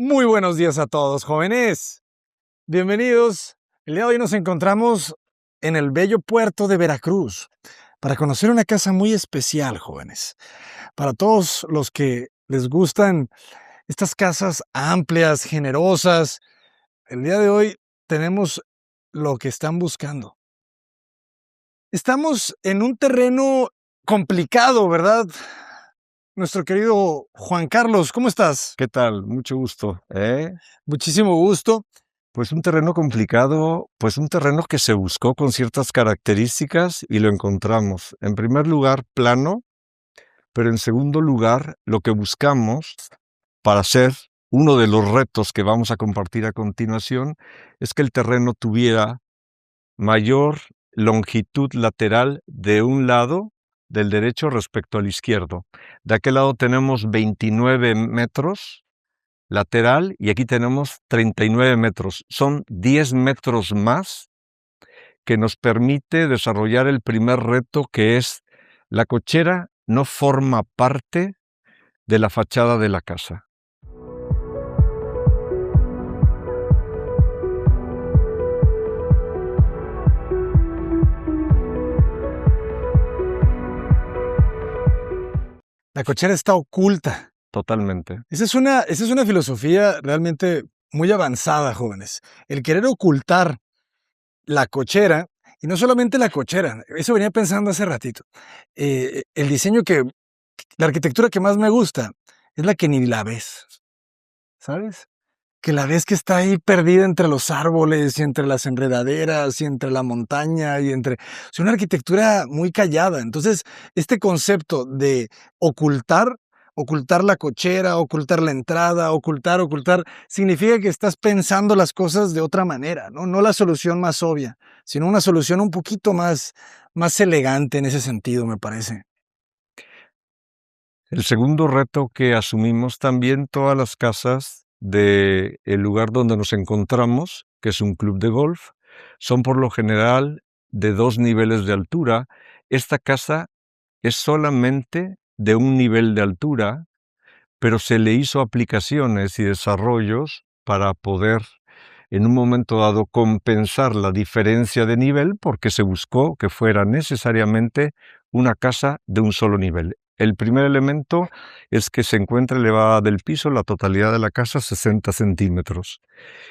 Muy buenos días a todos, jóvenes. Bienvenidos. El día de hoy nos encontramos en el bello puerto de Veracruz para conocer una casa muy especial, jóvenes. Para todos los que les gustan estas casas amplias, generosas, el día de hoy tenemos lo que están buscando. Estamos en un terreno complicado, ¿verdad? Nuestro querido Juan Carlos, ¿cómo estás? ¿Qué tal? Mucho gusto, ¿eh? Muchísimo gusto. Pues un terreno complicado, pues un terreno que se buscó con ciertas características y lo encontramos. En primer lugar, plano, pero en segundo lugar, lo que buscamos para hacer uno de los retos que vamos a compartir a continuación es que el terreno tuviera mayor longitud lateral de un lado del derecho respecto al izquierdo. De aquel lado tenemos 29 metros lateral y aquí tenemos 39 metros. Son 10 metros más que nos permite desarrollar el primer reto, que es la cochera no forma parte de la fachada de la casa. La cochera está oculta. Totalmente. Esa es una filosofía realmente muy avanzada, jóvenes. El querer ocultar la cochera, y no solamente la cochera, eso venía pensando hace ratito. El diseño la arquitectura que más me gusta es la que ni la ves, ¿sabes? Que la ves que está ahí perdida entre los árboles y entre las enredaderas y entre la montaña y entre... Es una arquitectura muy callada. Entonces, este concepto de ocultar la cochera, ocultar la entrada, ocultar, significa que estás pensando las cosas de otra manera, ¿no? No la solución más obvia, sino una solución un poquito más elegante en ese sentido, me parece. El segundo reto que asumimos también, todas las casas del lugar donde nos encontramos, que es un club de golf, son por lo general de 2 niveles de altura. Esta casa es solamente de un nivel de altura, pero se le hizo aplicaciones y desarrollos para poder en un momento dado compensar la diferencia de nivel, porque se buscó que fuera necesariamente una casa de un solo nivel. El primer elemento es que se encuentra elevada del piso la totalidad de la casa 60 centímetros.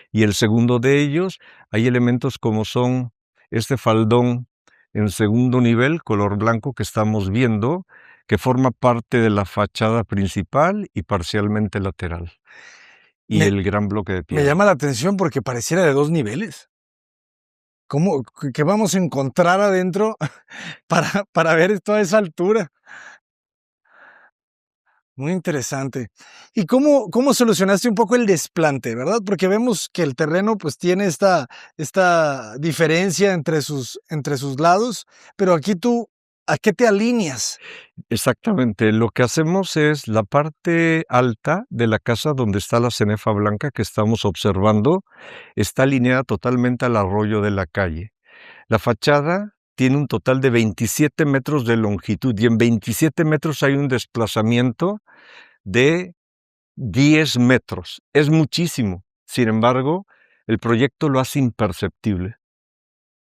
Y el segundo de ellos, hay elementos como son este faldón en segundo nivel, color blanco, que estamos viendo, que forma parte de la fachada principal y parcialmente lateral. Y Me, el gran bloque de me piedra. llama la atención porque pareciera de 2 niveles. ¿Cómo que vamos a encontrar adentro para ver toda esa altura? Muy interesante. ¿Y cómo solucionaste un poco el desplante, verdad? Porque vemos que el terreno, pues, tiene esta diferencia entre sus lados, pero aquí tú, ¿a qué te alineas? Exactamente, lo que hacemos es la parte alta de la casa donde está la cenefa blanca que estamos observando, está alineada totalmente al arroyo de la calle. La fachada tiene un total de 27 metros de longitud y en 27 metros hay un desplazamiento de 10 metros. Es muchísimo. Sin embargo, el proyecto lo hace imperceptible.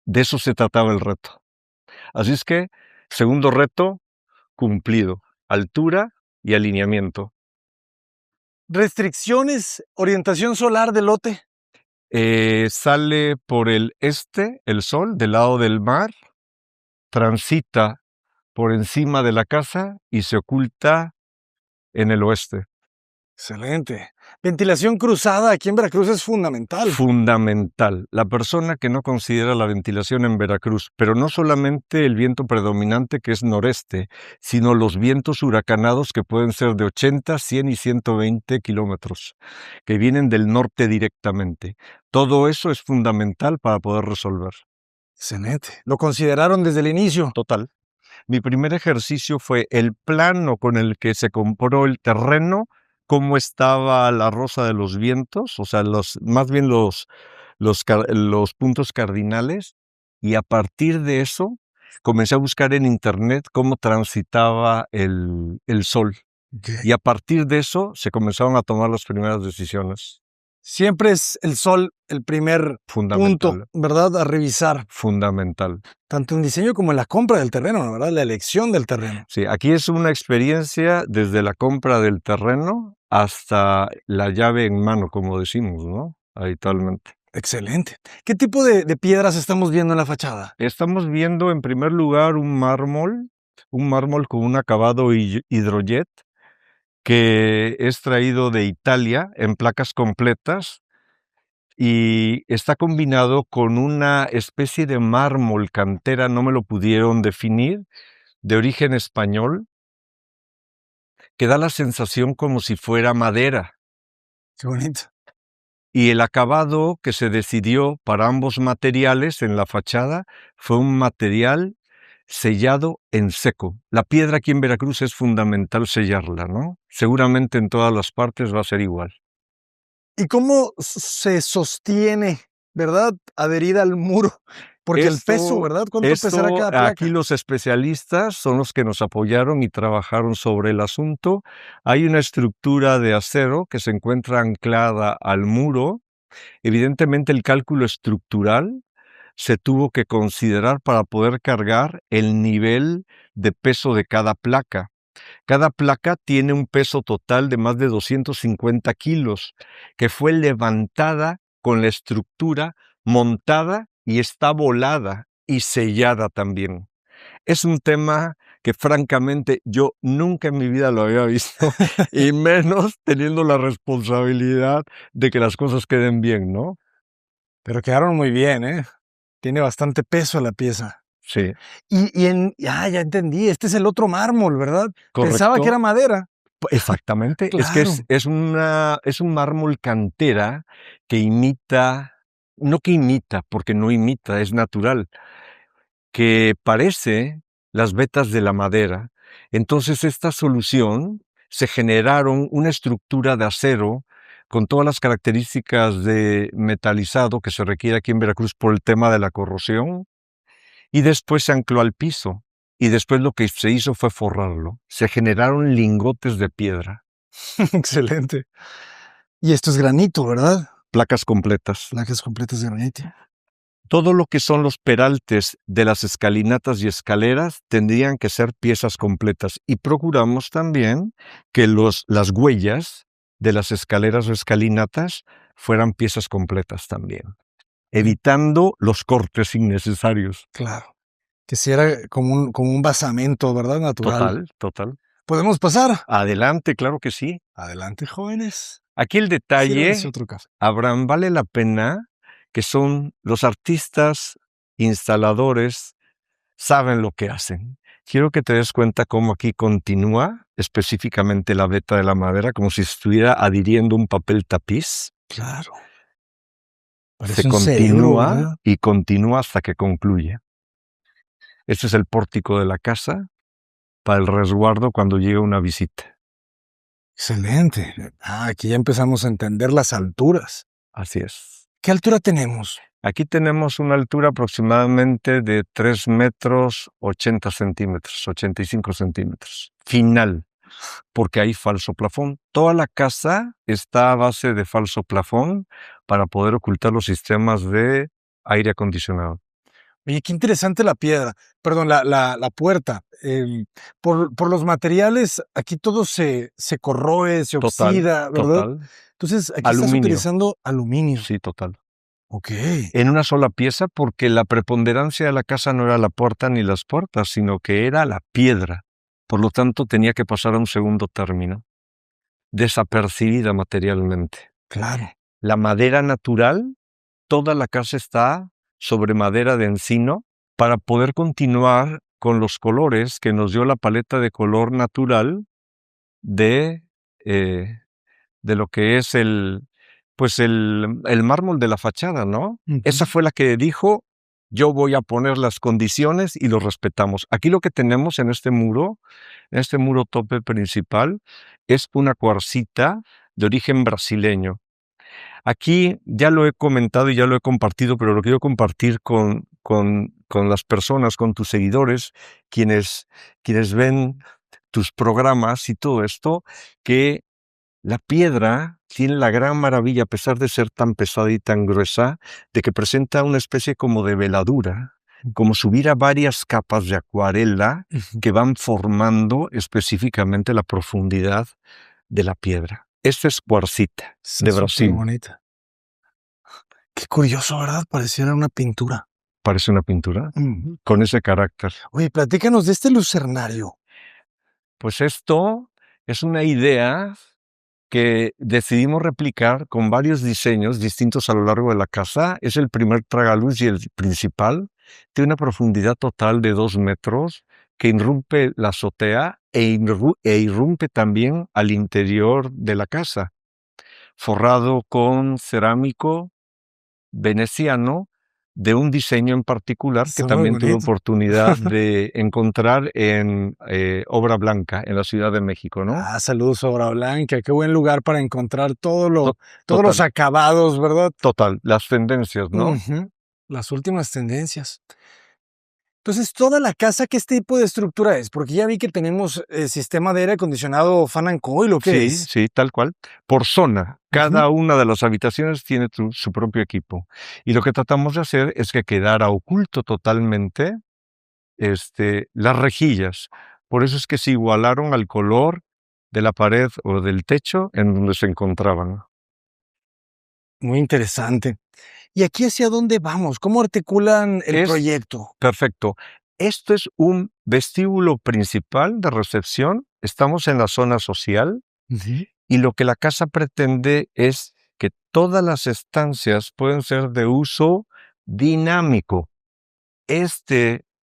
De eso se trataba el reto. Así es que, segundo reto, cumplido. Altura y alineamiento. Restricciones, orientación solar del lote. Sale por el este el sol, del lado del mar, transita por encima de la casa y se oculta en el oeste. Excelente. Ventilación cruzada aquí en Veracruz es fundamental. Fundamental. La persona que no considera la ventilación en Veracruz, pero no solamente el viento predominante que es noreste, sino los vientos huracanados que pueden ser de 80, 100 y 120 kilómetros, que vienen del norte directamente. Todo eso es fundamental para poder resolver. Excelente. Lo consideraron desde el inicio. Total. Mi primer ejercicio fue el plano con el que se compró el terreno, cómo estaba la rosa de los vientos, o sea, más bien los puntos cardinales, y a partir de eso comencé a buscar en internet cómo transitaba el sol. Y a partir de eso se comenzaron a tomar las primeras decisiones. Siempre es el sol el primer punto, Fundamental. ¿verdad? A revisar, Fundamental. tanto en diseño como en la compra del terreno, ¿verdad? La elección del terreno. Sí, aquí es una experiencia desde la compra del terreno hasta la llave en mano, como decimos, ¿no? Habitualmente. Excelente. ¿Qué tipo de piedras estamos viendo en la fachada? Estamos viendo en primer lugar un mármol con un acabado hidrojet que es traído de Italia en placas completas y está combinado con una especie de mármol cantera, no me lo pudieron definir, de origen español, que da la sensación como si fuera madera. Qué bonito. Y el acabado que se decidió para ambos materiales en la fachada fue un material sellado en seco. La piedra aquí en Veracruz es fundamental sellarla, ¿no? Seguramente en todas las partes va a ser igual. ¿Y cómo se sostiene, verdad? Adherida al muro. Porque el peso, ¿verdad? ¿Cuánto pesará cada Aquí placa? los especialistas son los que nos apoyaron y trabajaron sobre el asunto. Hay una estructura de acero que se encuentra anclada al muro. Evidentemente el cálculo estructural se tuvo que considerar para poder cargar el nivel de peso de cada placa. Cada placa tiene un peso total de más de 250 kilos, que fue levantada con la estructura montada y está volada y sellada también. Es un tema que francamente yo nunca en mi vida lo había visto, y menos teniendo la responsabilidad de que las cosas queden bien, ¿no? Pero quedaron muy bien, ¿eh? Tiene bastante peso la pieza. Sí, Ya entendí, este es el otro mármol, ¿verdad? Pensaba que era correcto. madera. Exactamente. Es que Claro. es un mármol cantera que imita, no que imita, porque no imita, es natural, que parece las vetas de la madera. Entonces, esta solución se generaron una estructura de acero con todas las características de metalizado que se requiere aquí en Veracruz por el tema de la corrosión, y después se ancló al piso. Y después lo que se hizo fue forrarlo. Se generaron lingotes de piedra, Excelente. Y esto es granito, ¿verdad? placas completas. Placas completas de granito. Todo lo que son los peraltes de las escalinatas y escaleras tendrían que ser piezas completas. Y procuramos también que las huellas de las escaleras o escalinatas fueran piezas completas también, evitando los cortes innecesarios. Claro. Que si era como un basamento, ¿verdad? Natural. Total, total. ¿Podemos pasar? Adelante, claro que sí. Adelante, jóvenes. Aquí el Sírvanse detalle, otro café. Abraham, vale la pena que son los artistas, instaladores, saben lo que hacen. Quiero que te des cuenta cómo aquí continúa específicamente la veta de la madera, como si estuviera adhiriendo un papel tapiz. Claro. Se Parece un cerebro, continúa ¿verdad? y continúa hasta que concluye. Este es el pórtico de la casa para el resguardo cuando llega una visita. Excelente. Aquí ya empezamos a entender las alturas. Así es. ¿Qué altura tenemos? Aquí tenemos una altura aproximadamente de 3 metros 80 centímetros, 85 centímetros. Final, porque hay falso plafón. Toda la casa está a base de falso plafón para poder ocultar los sistemas de aire acondicionado. Oye, qué interesante la piedra. Perdón, la puerta. Por los materiales, aquí todo se corroe, se Total, oxida, ¿verdad? total. Entonces, aquí estás Aluminio. utilizando aluminio. Sí, total. Ok. En una sola pieza, porque la preponderancia de la casa no era la puerta ni las puertas, sino que era la piedra. Por lo tanto, tenía que pasar a un segundo término, desapercibida materialmente. Claro. La madera natural, toda la casa está sobre madera de encino para poder continuar con los colores que nos dio la paleta de color natural de, eh, de lo que es el mármol de la fachada, ¿no? Esa Ujú. fue la que dijo, yo voy a poner las condiciones y los respetamos. Aquí lo que tenemos en este muro tope principal, es una cuarcita de origen brasileño. Aquí ya lo he comentado y ya lo he compartido, pero lo quiero compartir con las personas, con tus seguidores, quienes ven tus programas y todo esto, que la piedra tiene la gran maravilla, a pesar de ser tan pesada y tan gruesa, de que presenta una especie como de veladura, como si hubiera varias capas de acuarela que van formando específicamente la profundidad de la piedra. Esta es cuarcita de Brasil. Bonita. Qué curioso, ¿verdad? Pareciera una pintura. Parece una pintura con ese carácter. Oye, platícanos de este lucernario. Pues esto es una idea que decidimos replicar con varios diseños distintos a lo largo de la casa. Es el primer tragaluz y el principal. Tiene una profundidad total de 2 metros que irrumpe la azotea e irrumpe también al interior de la casa, forrado con cerámico veneciano de un diseño en particular que Está muy también tuve bonito. oportunidad de encontrar en Obra Blanca, en la Ciudad de México, ¿no? Saludos a Obra Blanca. Qué buen lugar para encontrar todos los Total, acabados, ¿verdad? total, las tendencias, ¿no? Las últimas tendencias. Entonces, toda la casa, ¿qué tipo de estructura es? Porque ya vi que tenemos sistema de aire acondicionado fan and coil, ¿o qué es? Sí, tal cual. Por zona. Cada una de las habitaciones tiene su propio equipo. Y lo que tratamos de hacer es que quedara oculto totalmente las rejillas. Por eso es que se igualaron al color de la pared o del techo en donde se encontraban. Muy interesante. ¿Y aquí hacia dónde vamos? ¿Cómo articulan el proyecto? Perfecto. Esto es un vestíbulo principal de recepción. Estamos en la zona social y lo que la casa pretende es que todas las estancias pueden ser de uso dinámico.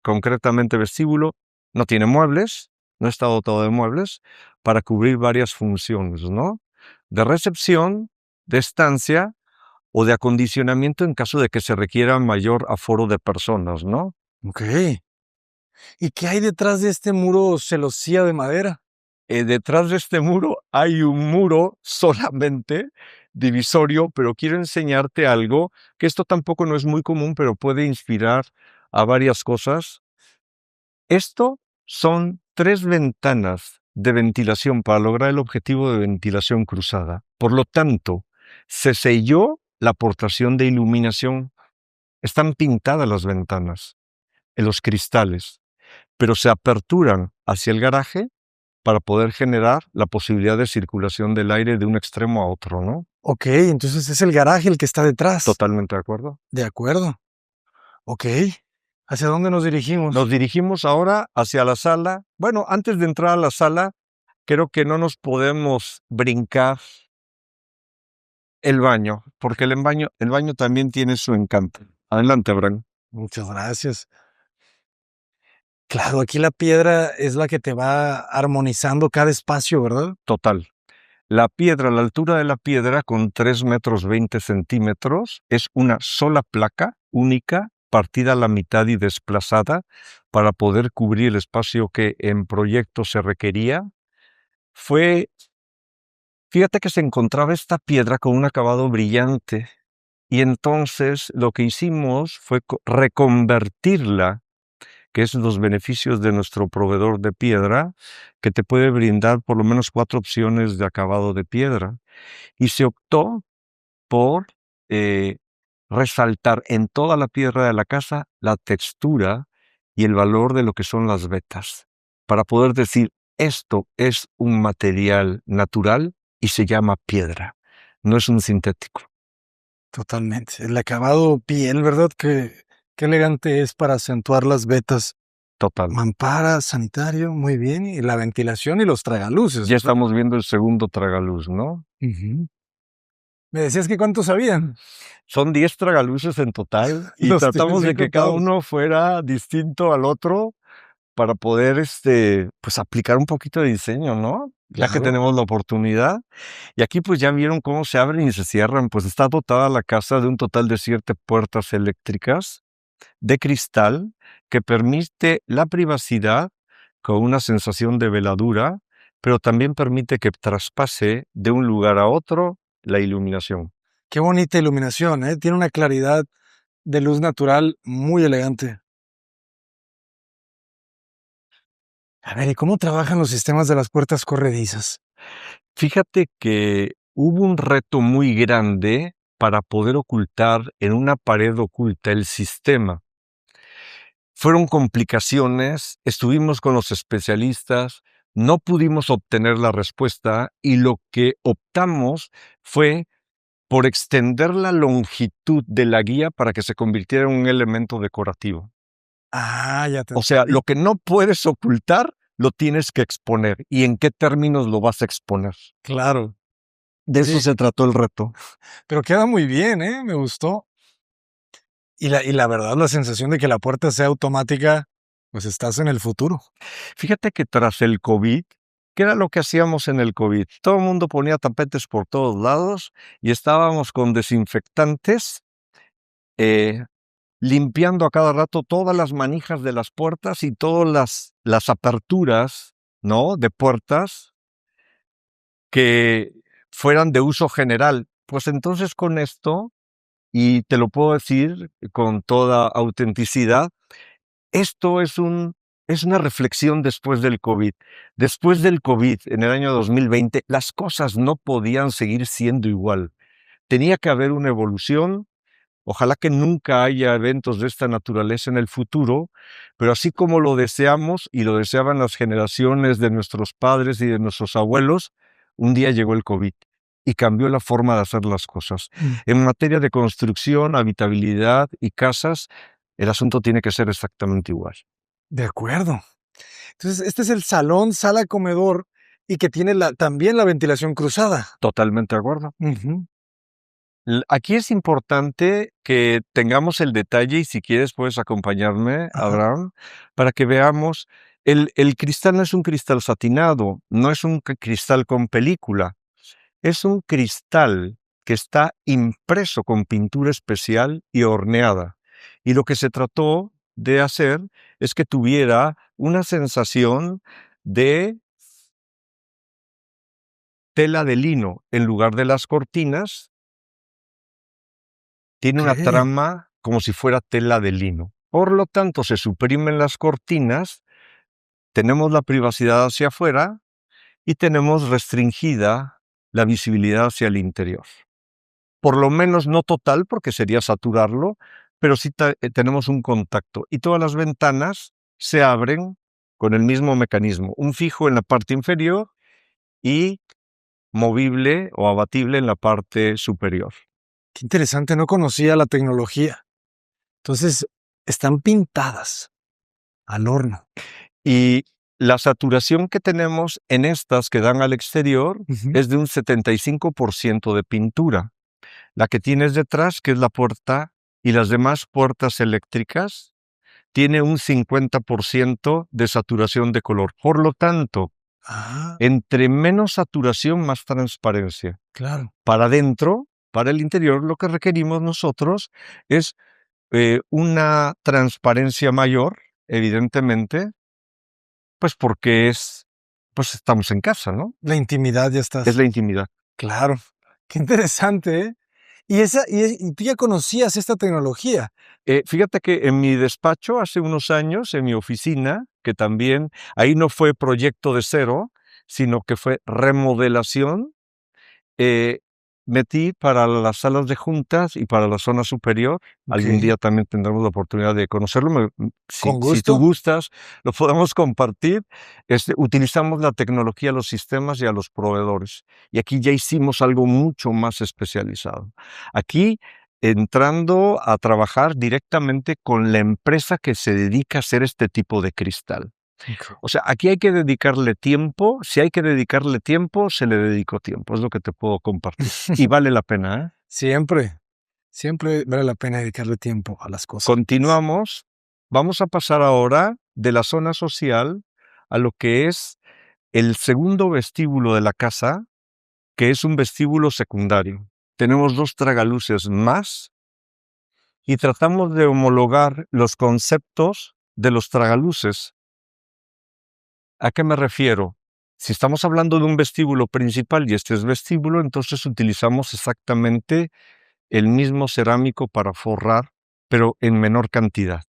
Concretamente, vestíbulo no tiene muebles, no está dotado de muebles para cubrir varias funciones, ¿no? De recepción, de estancia o de acondicionamiento en caso de que se requiera mayor aforo de personas, ¿no? Ok. ¿Y qué hay detrás de este muro celosía de madera? Detrás de este muro hay un muro solamente divisorio, pero quiero enseñarte algo, que esto tampoco no es muy común, pero puede inspirar a varias cosas. Esto son 3 ventanas de ventilación para lograr el objetivo de ventilación cruzada. Por lo tanto, se selló la aportación de iluminación. Están pintadas las ventanas en los cristales, pero se aperturan hacia el garaje para poder generar la posibilidad de circulación del aire de un extremo a otro, ¿no? Ok, entonces es el garaje el que está detrás. Totalmente de acuerdo. De acuerdo. Ok. ¿Hacia dónde nos dirigimos? Nos dirigimos ahora hacia la sala. Bueno, antes de entrar a la sala, creo que no nos podemos brincar el baño, porque el baño también tiene su encanto. Adelante, Abraham. Muchas gracias. Claro, aquí la piedra es la que te va armonizando cada espacio, ¿verdad? Total. La altura de la piedra, con 3 metros 20 centímetros, es una sola placa única, partida a la mitad y desplazada para poder cubrir el espacio que en proyecto se requería. Fíjate que se encontraba esta piedra con un acabado brillante y entonces lo que hicimos fue reconvertirla, que es los beneficios de nuestro proveedor de piedra, que te puede brindar por lo menos 4 opciones de acabado de piedra. Y se optó por resaltar en toda la piedra de la casa la textura y el valor de lo que son las vetas, para poder decir, esto es un material natural y se llama piedra, no es un sintético. Totalmente. El acabado piel, ¿verdad? Qué elegante es para acentuar las vetas. Total. Mampara, sanitario, muy bien. Y la ventilación y los tragaluces. Ya estamos viendo el segundo tragaluz, ¿no? Me decías que cuántos habían. Son 10 tragaluces en total y Los tratamos tienes de bien que cada contados. uno fuera distinto al otro para poder pues aplicar un poquito de diseño, ¿no? Ya que Claro. tenemos la oportunidad. Y aquí pues ya vieron cómo se abren y se cierran. Pues está dotada la casa de un total de 7 puertas eléctricas de cristal que permite la privacidad con una sensación de veladura, pero también permite que traspase de un lugar a otro la iluminación. Qué bonita iluminación, ¿eh? Tiene una claridad de luz natural muy elegante. A ver, ¿y cómo trabajan los sistemas de las puertas corredizas? Fíjate que hubo un reto muy grande para poder ocultar en una pared oculta el sistema. Fueron complicaciones, estuvimos con los especialistas, no pudimos obtener la respuesta y lo que optamos fue por extender la longitud de la guía para que se convirtiera en un elemento decorativo. Ah, ya te O sea, entendí. lo que no puedes ocultar, lo tienes que exponer. ¿Y en qué términos lo vas a exponer? Claro. De eso Oye, se trató el reto. pero queda muy bien, ¿eh? Me gustó. Y la verdad, la sensación de que la puerta sea automática, pues estás en el futuro. Fíjate que tras el COVID, ¿qué era lo que hacíamos en el COVID? Todo el mundo ponía tapetes por todos lados y estábamos con desinfectantes, eh, limpiando a cada rato todas las manijas de las puertas y todas las aperturas, ¿no?, de puertas que fueran de uso general. Pues entonces con esto, y te lo puedo decir con toda autenticidad, esto es una reflexión después del COVID. Después del COVID, en el año 2020, las cosas no podían seguir siendo igual. Tenía que haber una evolución. Ojalá que nunca haya eventos de esta naturaleza en el futuro, pero así como lo deseamos y lo deseaban las generaciones de nuestros padres y de nuestros abuelos, un día llegó el COVID y cambió la forma de hacer las cosas. Mm. En materia de construcción, habitabilidad y casas, el asunto tiene que ser exactamente igual. De acuerdo. Entonces, este es el salón, sala, comedor y que tiene también la ventilación cruzada. Totalmente de acuerdo. Ujú. Aquí es importante que tengamos el detalle y si quieres puedes acompañarme, Ajá. Abraham, para que veamos. El cristal no es un cristal satinado, no es un cristal con película, es un cristal que está impreso con pintura especial y horneada. Y lo que se trató de hacer es que tuviera una sensación de tela de lino en lugar de las cortinas. Tiene una Okey. trama como si fuera tela de lino. Por lo tanto, se suprimen las cortinas, tenemos la privacidad hacia afuera y tenemos restringida la visibilidad hacia el interior. Por lo menos no total, porque sería saturarlo, pero sí tenemos un contacto. Y todas las ventanas se abren con el mismo mecanismo, un fijo en la parte inferior y movible o abatible en la parte superior. Qué interesante, no conocía la tecnología. Entonces, están pintadas al horno. Y la saturación que tenemos en estas que dan al exterior Ujú. es de un 75% de pintura. La que tienes detrás, que es la puerta, y las demás puertas eléctricas, tiene un 50% de saturación de color. Por lo tanto, Ah, entre menos saturación, más transparencia. claro. Para adentro, para el interior, lo que requerimos nosotros es una transparencia mayor, evidentemente, pues porque pues estamos en casa, ¿no? La intimidad ya Es estás. la intimidad. Claro. Qué interesante, ¿eh? Y tú ya conocías esta tecnología. Fíjate que en mi despacho hace unos años, en mi oficina, que también ahí no fue proyecto de cero, sino que fue remodelación, eh, metí para las salas de juntas y para la zona superior. Algún Okey. día también tendremos la oportunidad de conocerlo. Si, Con si tú gusto. gustas, lo podemos compartir. Utilizamos la tecnología a los sistemas y a los proveedores. Y aquí ya hicimos algo mucho más especializado. Aquí entrando a trabajar directamente con la empresa que se dedica a hacer este tipo de cristal. Okey. O sea, aquí hay que dedicarle tiempo. Si hay que dedicarle tiempo, se le dedicó tiempo. Es lo que te puedo compartir. Y vale la pena, ¿eh? Siempre, siempre vale la pena dedicarle tiempo a las cosas. Continuamos. Vamos a pasar ahora de la zona social a lo que es el segundo vestíbulo de la casa, que es un vestíbulo secundario. Tenemos 2 tragaluces más y tratamos de homologar los conceptos de los tragaluces. ¿A qué me refiero? Si estamos hablando de un vestíbulo principal y este es vestíbulo, entonces utilizamos exactamente el mismo cerámico para forrar, pero en menor cantidad.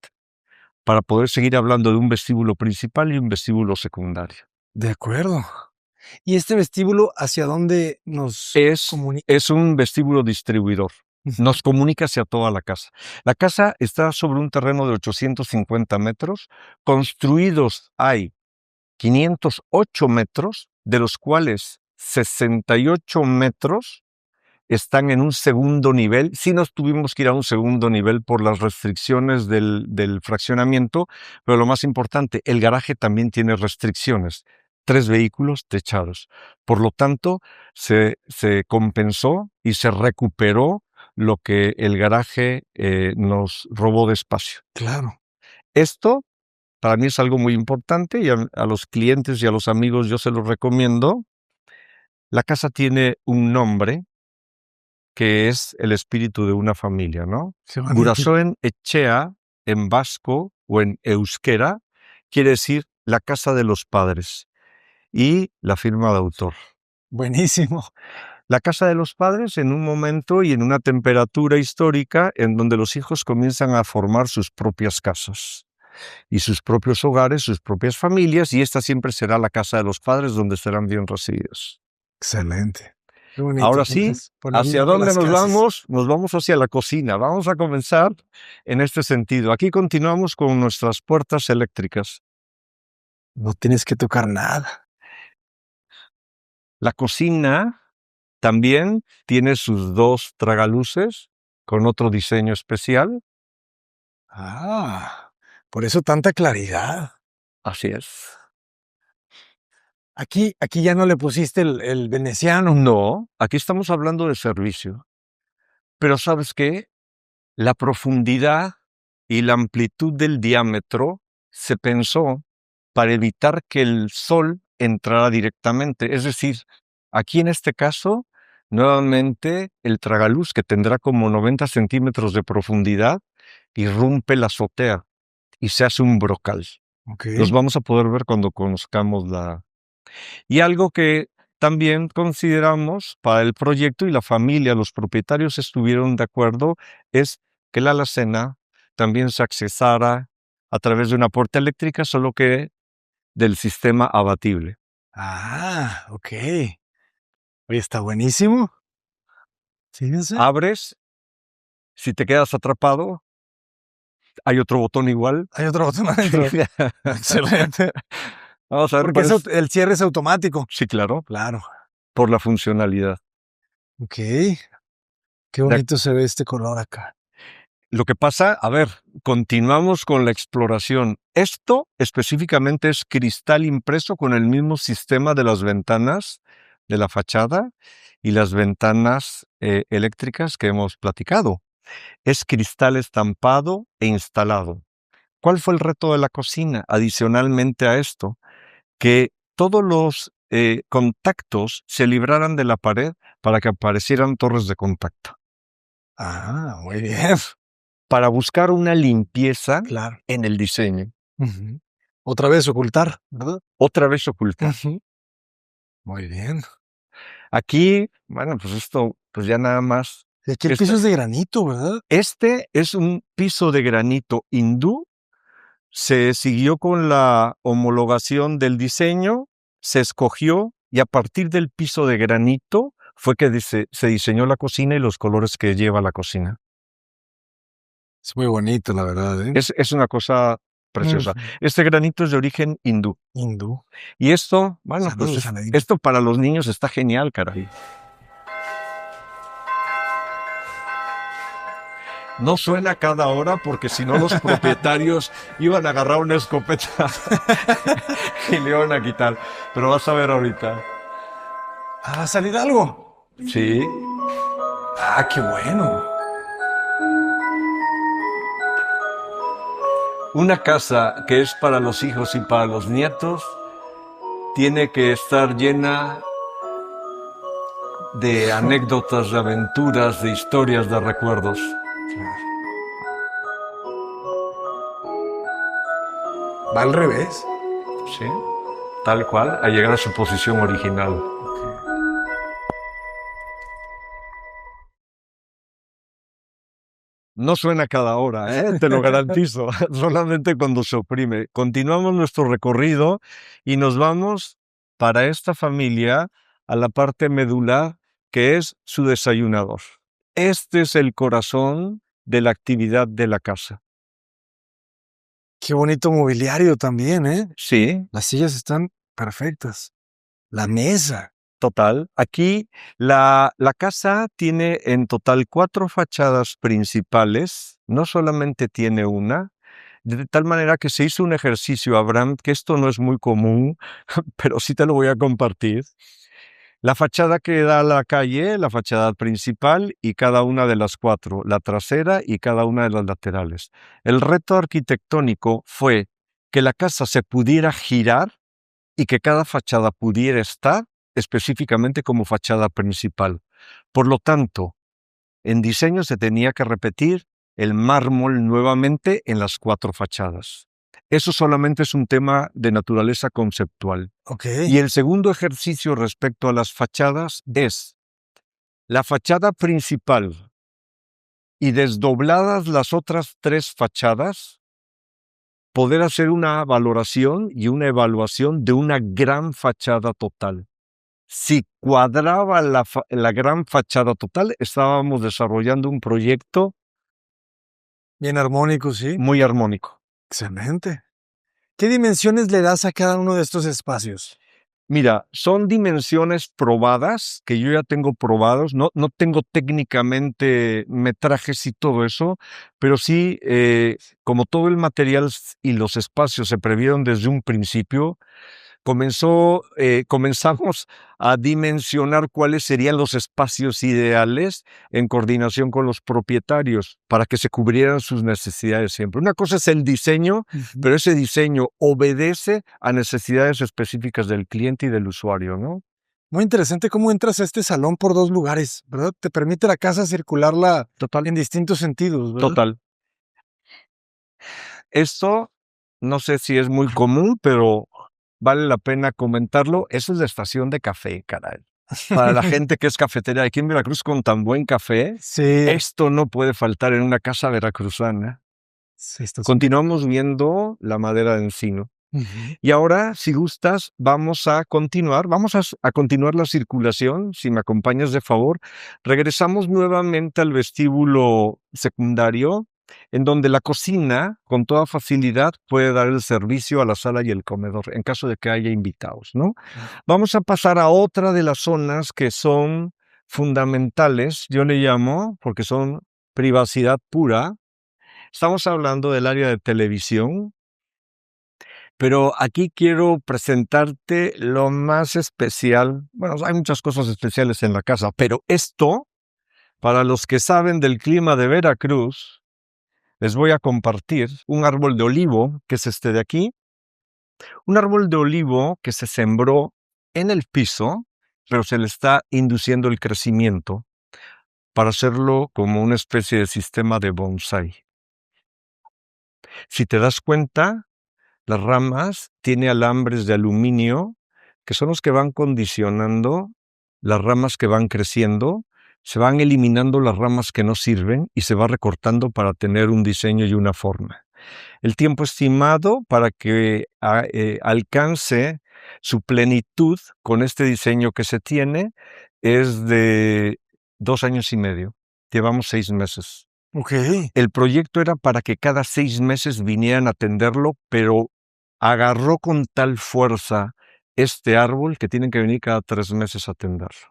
para poder seguir hablando de un vestíbulo principal y un vestíbulo secundario. De acuerdo. ¿Y este vestíbulo hacia dónde nos comunica? Es un vestíbulo distribuidor. Nos comunica hacia toda la casa. La casa está sobre un terreno de 850 metros. Construidos hay 508 metros, de los cuales 68 metros están en un segundo nivel. Sí nos tuvimos que ir a un segundo nivel por las restricciones del fraccionamiento, pero lo más importante, el garaje también tiene restricciones. 3 vehículos techados. Por lo tanto, se compensó y se recuperó lo que el garaje nos robó de espacio. Claro. Esto para mí es algo muy importante y a los clientes y a los amigos yo se los recomiendo. La casa tiene un nombre que es el espíritu de una familia, ¿no? Gurasoen Etxea, en vasco o en euskera, quiere decir la casa de los padres y la firma de autor. Buenísimo. La casa de los padres en un momento y en una temperatura histórica en donde los hijos comienzan a formar sus propias casas y sus propios hogares, sus propias familias, y esta siempre será la casa de los padres donde serán bien recibidos. Excelente. Qué bonito. Ahora sí, ¿hacia dónde nos vamos? Nos vamos hacia la cocina. Vamos a comenzar en este sentido. Aquí continuamos con nuestras puertas eléctricas. No tienes que tocar nada. La cocina también tiene sus 2 tragaluces con otro diseño especial. Ah, por eso tanta claridad. Así es. Aquí ya no le pusiste el veneciano. No, aquí estamos hablando de servicio. Pero ¿sabes qué? La profundidad y la amplitud del diámetro se pensó para evitar que el sol entrara directamente. Es decir, aquí en este caso, nuevamente el tragaluz, que tendrá como 90 centímetros de profundidad, irrumpe la azotea y se hace un brocal. Okay. Los vamos a poder ver cuando conozcamos la... Y algo que también consideramos para el proyecto y la familia, los propietarios estuvieron de acuerdo, es que la alacena también se accesara a través de una puerta eléctrica, solo que del sistema abatible. Ah, ok. Oye, está buenísimo. Fíjense. Abres, si te quedas atrapado, hay otro botón igual. Hay otro botón adentro. Excelente. Vamos a ver Porque el cierre es automático. Sí, claro, Claro. por la funcionalidad. Ok. Qué bonito se ve este color acá. Lo que pasa, a ver, continuamos con la exploración. Esto específicamente es cristal impreso con el mismo sistema de las ventanas de la fachada y las ventanas eléctricas que hemos platicado. Es cristal estampado e instalado. ¿Cuál fue el reto de la cocina? Adicionalmente a esto, que todos los contactos se libraran de la pared para que aparecieran torres de contacto. Ah, muy bien. Para buscar una limpieza Claro. en el diseño. Otra vez ocultar, ¿verdad? Otra vez ocultar. Muy bien. Aquí, bueno, pues esto, pues ya nada más. Y aquí el piso es de granito, ¿verdad? Este es un piso de granito hindú. Se siguió con la homologación del diseño, se escogió y a partir del piso de granito fue que se diseñó la cocina y los colores que lleva la cocina. Es muy bonito, la verdad, ¿eh? Es una cosa preciosa. Este granito es de origen hindú. Hindú. Y esto, bueno, pues esto para los niños está genial, caray. No suena cada hora porque si no los propietarios iban a agarrar una escopeta y le iban a quitar. Pero vas a ver ahorita. Ah, ¿va a salir algo? Sí. Ah, qué bueno. Una casa que es para los hijos y para los nietos tiene que estar llena de anécdotas, de aventuras, de historias, de recuerdos. Va al revés. Sí, tal cual, a llegar a su posición original. No suena cada hora, te lo garantizo, solamente cuando se oprime. Continuamos nuestro recorrido y nos vamos para esta familia a la parte medular, que es su desayunador. Este es el corazón de la actividad de la casa. Qué bonito mobiliario también, ¿eh? Sí, Las sillas están perfectas. La mesa. total. Aquí la casa tiene en total 4 fachadas principales, no solamente tiene una, de tal manera que se hizo un ejercicio, Abraham, que esto no es muy común, pero sí te lo voy a compartir. La fachada que da a la calle, la fachada principal y cada una de las 4, la trasera y cada una de las laterales. El reto arquitectónico fue que la casa se pudiera girar y que cada fachada pudiera estar específicamente como fachada principal. Por lo tanto, en diseño se tenía que repetir el mármol nuevamente en las 4 fachadas. Eso solamente es un tema de naturaleza conceptual. Ok. Y el segundo ejercicio respecto a las fachadas es la fachada principal y desdobladas las otras 3 fachadas, poder hacer una valoración y una evaluación de una gran fachada total. Si cuadraba la gran fachada total, estábamos desarrollando un proyecto Bien armónico, sí. muy armónico. Excelente. ¿Qué dimensiones le das a cada uno de estos espacios? Mira, son dimensiones probadas, que yo ya tengo probados, no tengo técnicamente metrajes y todo eso, pero sí, como todo el material y los espacios se previeron desde un principio, comenzamos a dimensionar cuáles serían los espacios ideales en coordinación con los propietarios para que se cubrieran sus necesidades siempre. Una cosa es el diseño, pero ese diseño obedece a necesidades específicas del cliente y del usuario, ¿no? Muy interesante cómo entras a este salón por 2 lugares, ¿verdad? Te permite la casa circularla Total, en distintos sentidos, ¿verdad? total. Esto no sé si es muy común, pero vale la pena comentarlo. Eso es la estación de café, caray. Para la gente que es cafetera aquí en Veracruz con tan buen café, Sí. esto no puede faltar en una casa veracruzana. Sí, estás. Continuamos viendo la madera de encino. Ujú. Y ahora, si gustas, vamos a continuar la circulación, si me acompañas de favor. Regresamos nuevamente al vestíbulo secundario, en donde la cocina, con toda facilidad, puede dar el servicio a la sala y el comedor, en caso de que haya invitados, ¿no? Vamos a pasar a otra de las zonas que son fundamentales, yo le llamo, porque son privacidad pura. Estamos hablando del área de televisión, pero aquí quiero presentarte lo más especial. Bueno, hay muchas cosas especiales en la casa, pero esto, para los que saben del clima de Veracruz, les voy a compartir un árbol de olivo, que es este de aquí, un árbol de olivo que se sembró en el piso, pero se le está induciendo el crecimiento para hacerlo como una especie de sistema de bonsai. Si te das cuenta, las ramas tiene alambres de aluminio que son los que van condicionando las ramas que van creciendo, se van eliminando las ramas que no sirven y se va recortando para tener un diseño y una forma. El tiempo estimado para que alcance su plenitud con este diseño que se tiene es de 2 años y medio. Llevamos 6 meses. Ok. El proyecto era para que cada 6 meses vinieran a atenderlo, pero agarró con tal fuerza este árbol que tienen que venir cada 3 meses a atenderlo.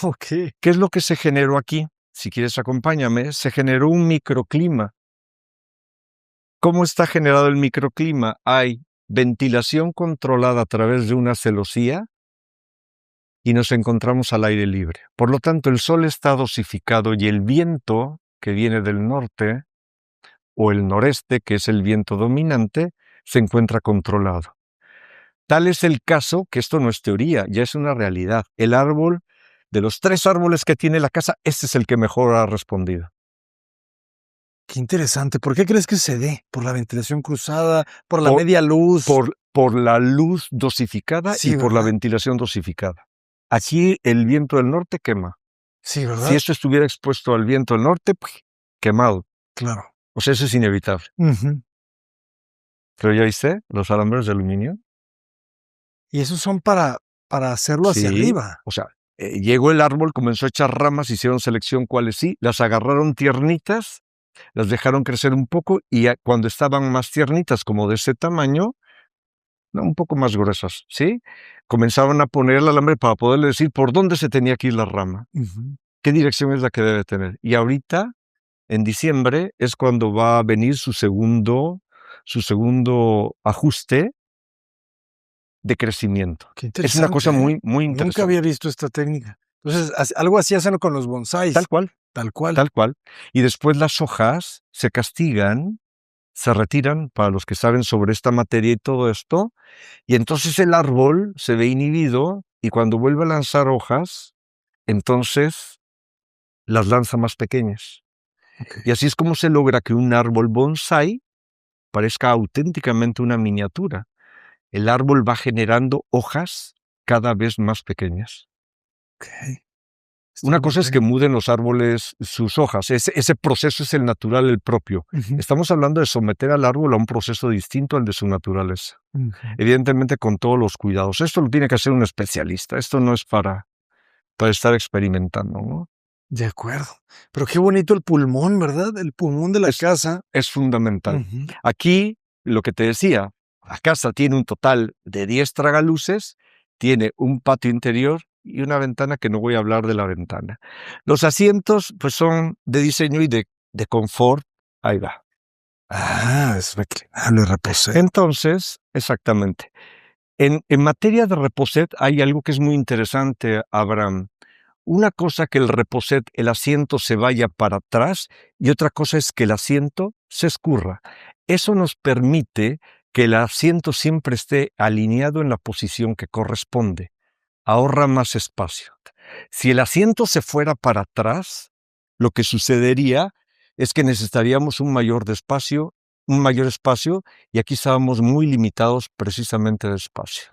Ok. ¿Qué es lo que se generó aquí? Si quieres, acompáñame. Se generó un microclima. ¿Cómo está generado el microclima? Hay ventilación controlada a través de una celosía y nos encontramos al aire libre. Por lo tanto, el sol está dosificado y el viento que viene del norte o el noreste, que es el viento dominante, se encuentra controlado. Tal es el caso que esto no es teoría, ya es una realidad. El árbol, de los 3 árboles que tiene la casa, este es el que mejor ha respondido. Qué interesante. ¿Por qué crees que se dé? ¿Por la ventilación cruzada? ¿Por la Por, media luz? por la luz dosificada y Sí, por la ¿verdad? ventilación dosificada. Aquí el viento del norte quema. Sí, Si ¿verdad? esto estuviera expuesto al viento del norte, quemado. Claro. O sea, eso es inevitable. Ujú. Pero ya viste, los alambres de aluminio. Y esos son para hacerlo hacia Sí, arriba. o sea, llegó el árbol, comenzó a echar ramas, hicieron selección cuáles sí, las agarraron tiernitas, las dejaron crecer un poco y cuando estaban más tiernitas, como de ese tamaño, no, un poco más gruesas, ¿sí? Comenzaban a poner el alambre para poderle decir por dónde se tenía que ir la rama, Ujú. qué dirección es la que debe tener. Y ahorita, en diciembre, es cuando va a venir su segundo ajuste de crecimiento. Qué Es una interesante, cosa ¿eh? muy, muy Nunca había interesante. visto esta técnica. Entonces, algo así hacen con los Tal bonsáis, cual, tal cual. tal cual. Y después las hojas se castigan, se retiran, para los que saben sobre esta materia y todo esto, y entonces el árbol se ve inhibido y cuando vuelve a lanzar hojas, entonces las lanza más pequeñas. Okey. Y así es como se logra que un árbol bonsái parezca auténticamente una miniatura. El árbol va generando hojas cada vez más pequeñas. Okey. Esto Una no lo cosa es que tenía. muden los árboles sus hojas, ese proceso es el natural, el propio. Ujú, Estamos hablando de someter al árbol a un proceso distinto al de su naturaleza, ujú. evidentemente con todos los cuidados. Esto lo tiene que hacer un especialista, esto no es para estar experimentando, ¿no? De acuerdo. Pero qué bonito el pulmón, ¿verdad? El pulmón de la Es, casa. es fundamental. Ujú. Aquí, lo que te decía, la casa tiene un total de 10 tragaluces, tiene un patio interior y una ventana que no voy a hablar de la ventana. Los asientos, pues son de diseño y de confort. Ahí va. Ah, es reclinable, reposé. Entonces, exactamente. En materia de reposet hay algo que es muy interesante, Abraham. Una cosa que el reposet, el asiento se vaya para atrás y otra cosa es que el asiento se escurra. Eso nos permite que el asiento siempre esté alineado en la posición que corresponde. Ahorra más espacio. Si el asiento se fuera para atrás, lo que sucedería es que necesitaríamos un mayor espacio, y aquí estábamos muy limitados precisamente de espacio.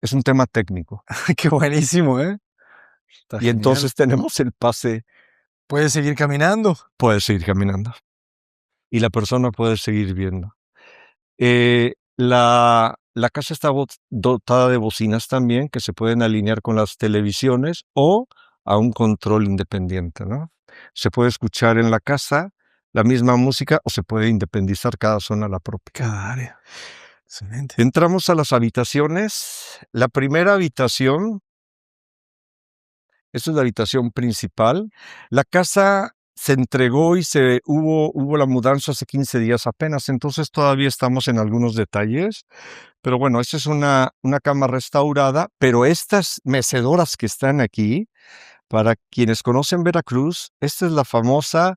Es un tema técnico. Qué buenísimo, ¿eh? Está Y genial. entonces tenemos el pase, Puedes seguir caminando. puedes seguir caminando y la persona puede seguir viendo. La casa está dotada de bocinas también que se pueden alinear con las televisiones o a un control independiente, ¿no? Se puede escuchar en la casa la misma música o se puede independizar cada zona la propia. Cada área. Excelente. Entramos a las habitaciones. La primera habitación, esta es la habitación principal. La casa se entregó y hubo la mudanza hace 15 días apenas, entonces todavía estamos en algunos detalles. Pero bueno, esta es una cama restaurada, pero estas mecedoras que están aquí, para quienes conocen Veracruz, esta es la famosa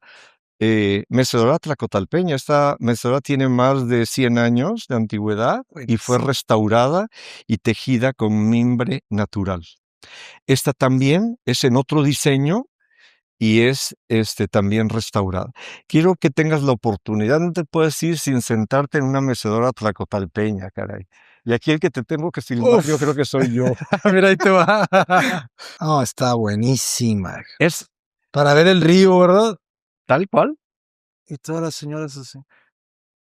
mecedora tlacotalpeña. Esta mecedora tiene más de 100 años de antigüedad y fue Buenísimo. restaurada y tejida con mimbre natural. Esta también es en otro diseño y es también restaurada. Quiero que tengas la oportunidad, no te puedes ir sin sentarte en una mecedora tlacotalpeña, caray. Y aquí el que te tengo que filmar, yo creo Uf. que soy yo. Mira, ahí te va. No, está buenísima. Es Para ver el río, ¿verdad? tal cual. Y todas las señoras así.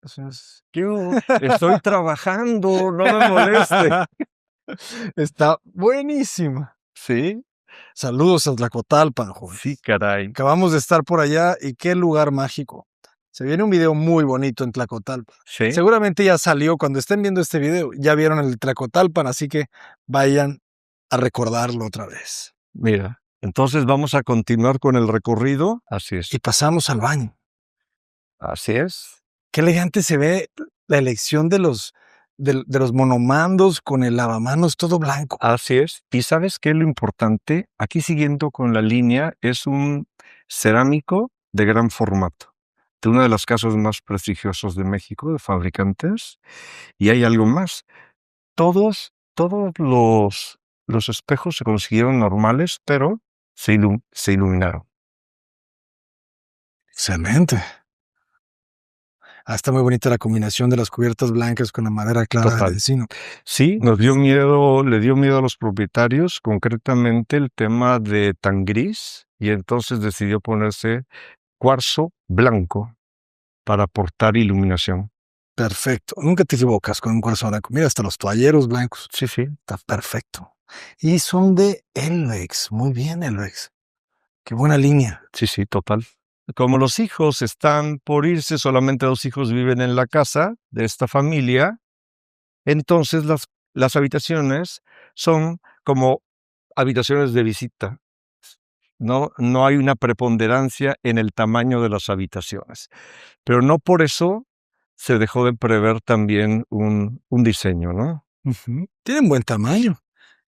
Las señoras ¿Qué hubo? Estoy trabajando, no me moleste. Está buenísima. Sí, Saludos a Tlacotalpan, sí, jóvenes. caray. Acabamos de estar por allá y qué lugar mágico. Se viene un video muy bonito en Tlacotalpan. Sí, Seguramente ya salió cuando estén viendo este video, ya vieron el Tlacotalpan, así que vayan a recordarlo otra vez. mira. Entonces vamos a continuar con el recorrido. Así Y es. pasamos al baño. Así es. Qué elegante se ve la elección de los monomandos con el lavamanos todo blanco. Así es. ¿Y sabes qué es lo importante? Aquí siguiendo con la línea, es un cerámico de gran formato, de una de las casas más prestigiosos de México, de fabricantes. Y hay algo más. Todos los espejos se consiguieron normales, pero se iluminaron. Excelente. Ah, está muy bonita la combinación de las cubiertas blancas con la madera clara del Total. encino. Sí, nos dio miedo, le dio miedo a los propietarios, concretamente el tema de tan gris, y entonces decidió ponerse cuarzo blanco para aportar iluminación. Perfecto. Nunca te equivocas con un cuarzo blanco. Mira, hasta los toalleros blancos. Sí, sí. Está perfecto. Y son de Elvex. Muy bien, Elvex. Qué buena línea. Sí, sí, total. Como los hijos están por irse, solamente 2 hijos viven en la casa de esta familia, entonces las habitaciones son como habitaciones de visita. No hay una preponderancia en el tamaño de las habitaciones. Pero no por eso se dejó de prever también un diseño, ¿no? Ujú. Tienen buen tamaño.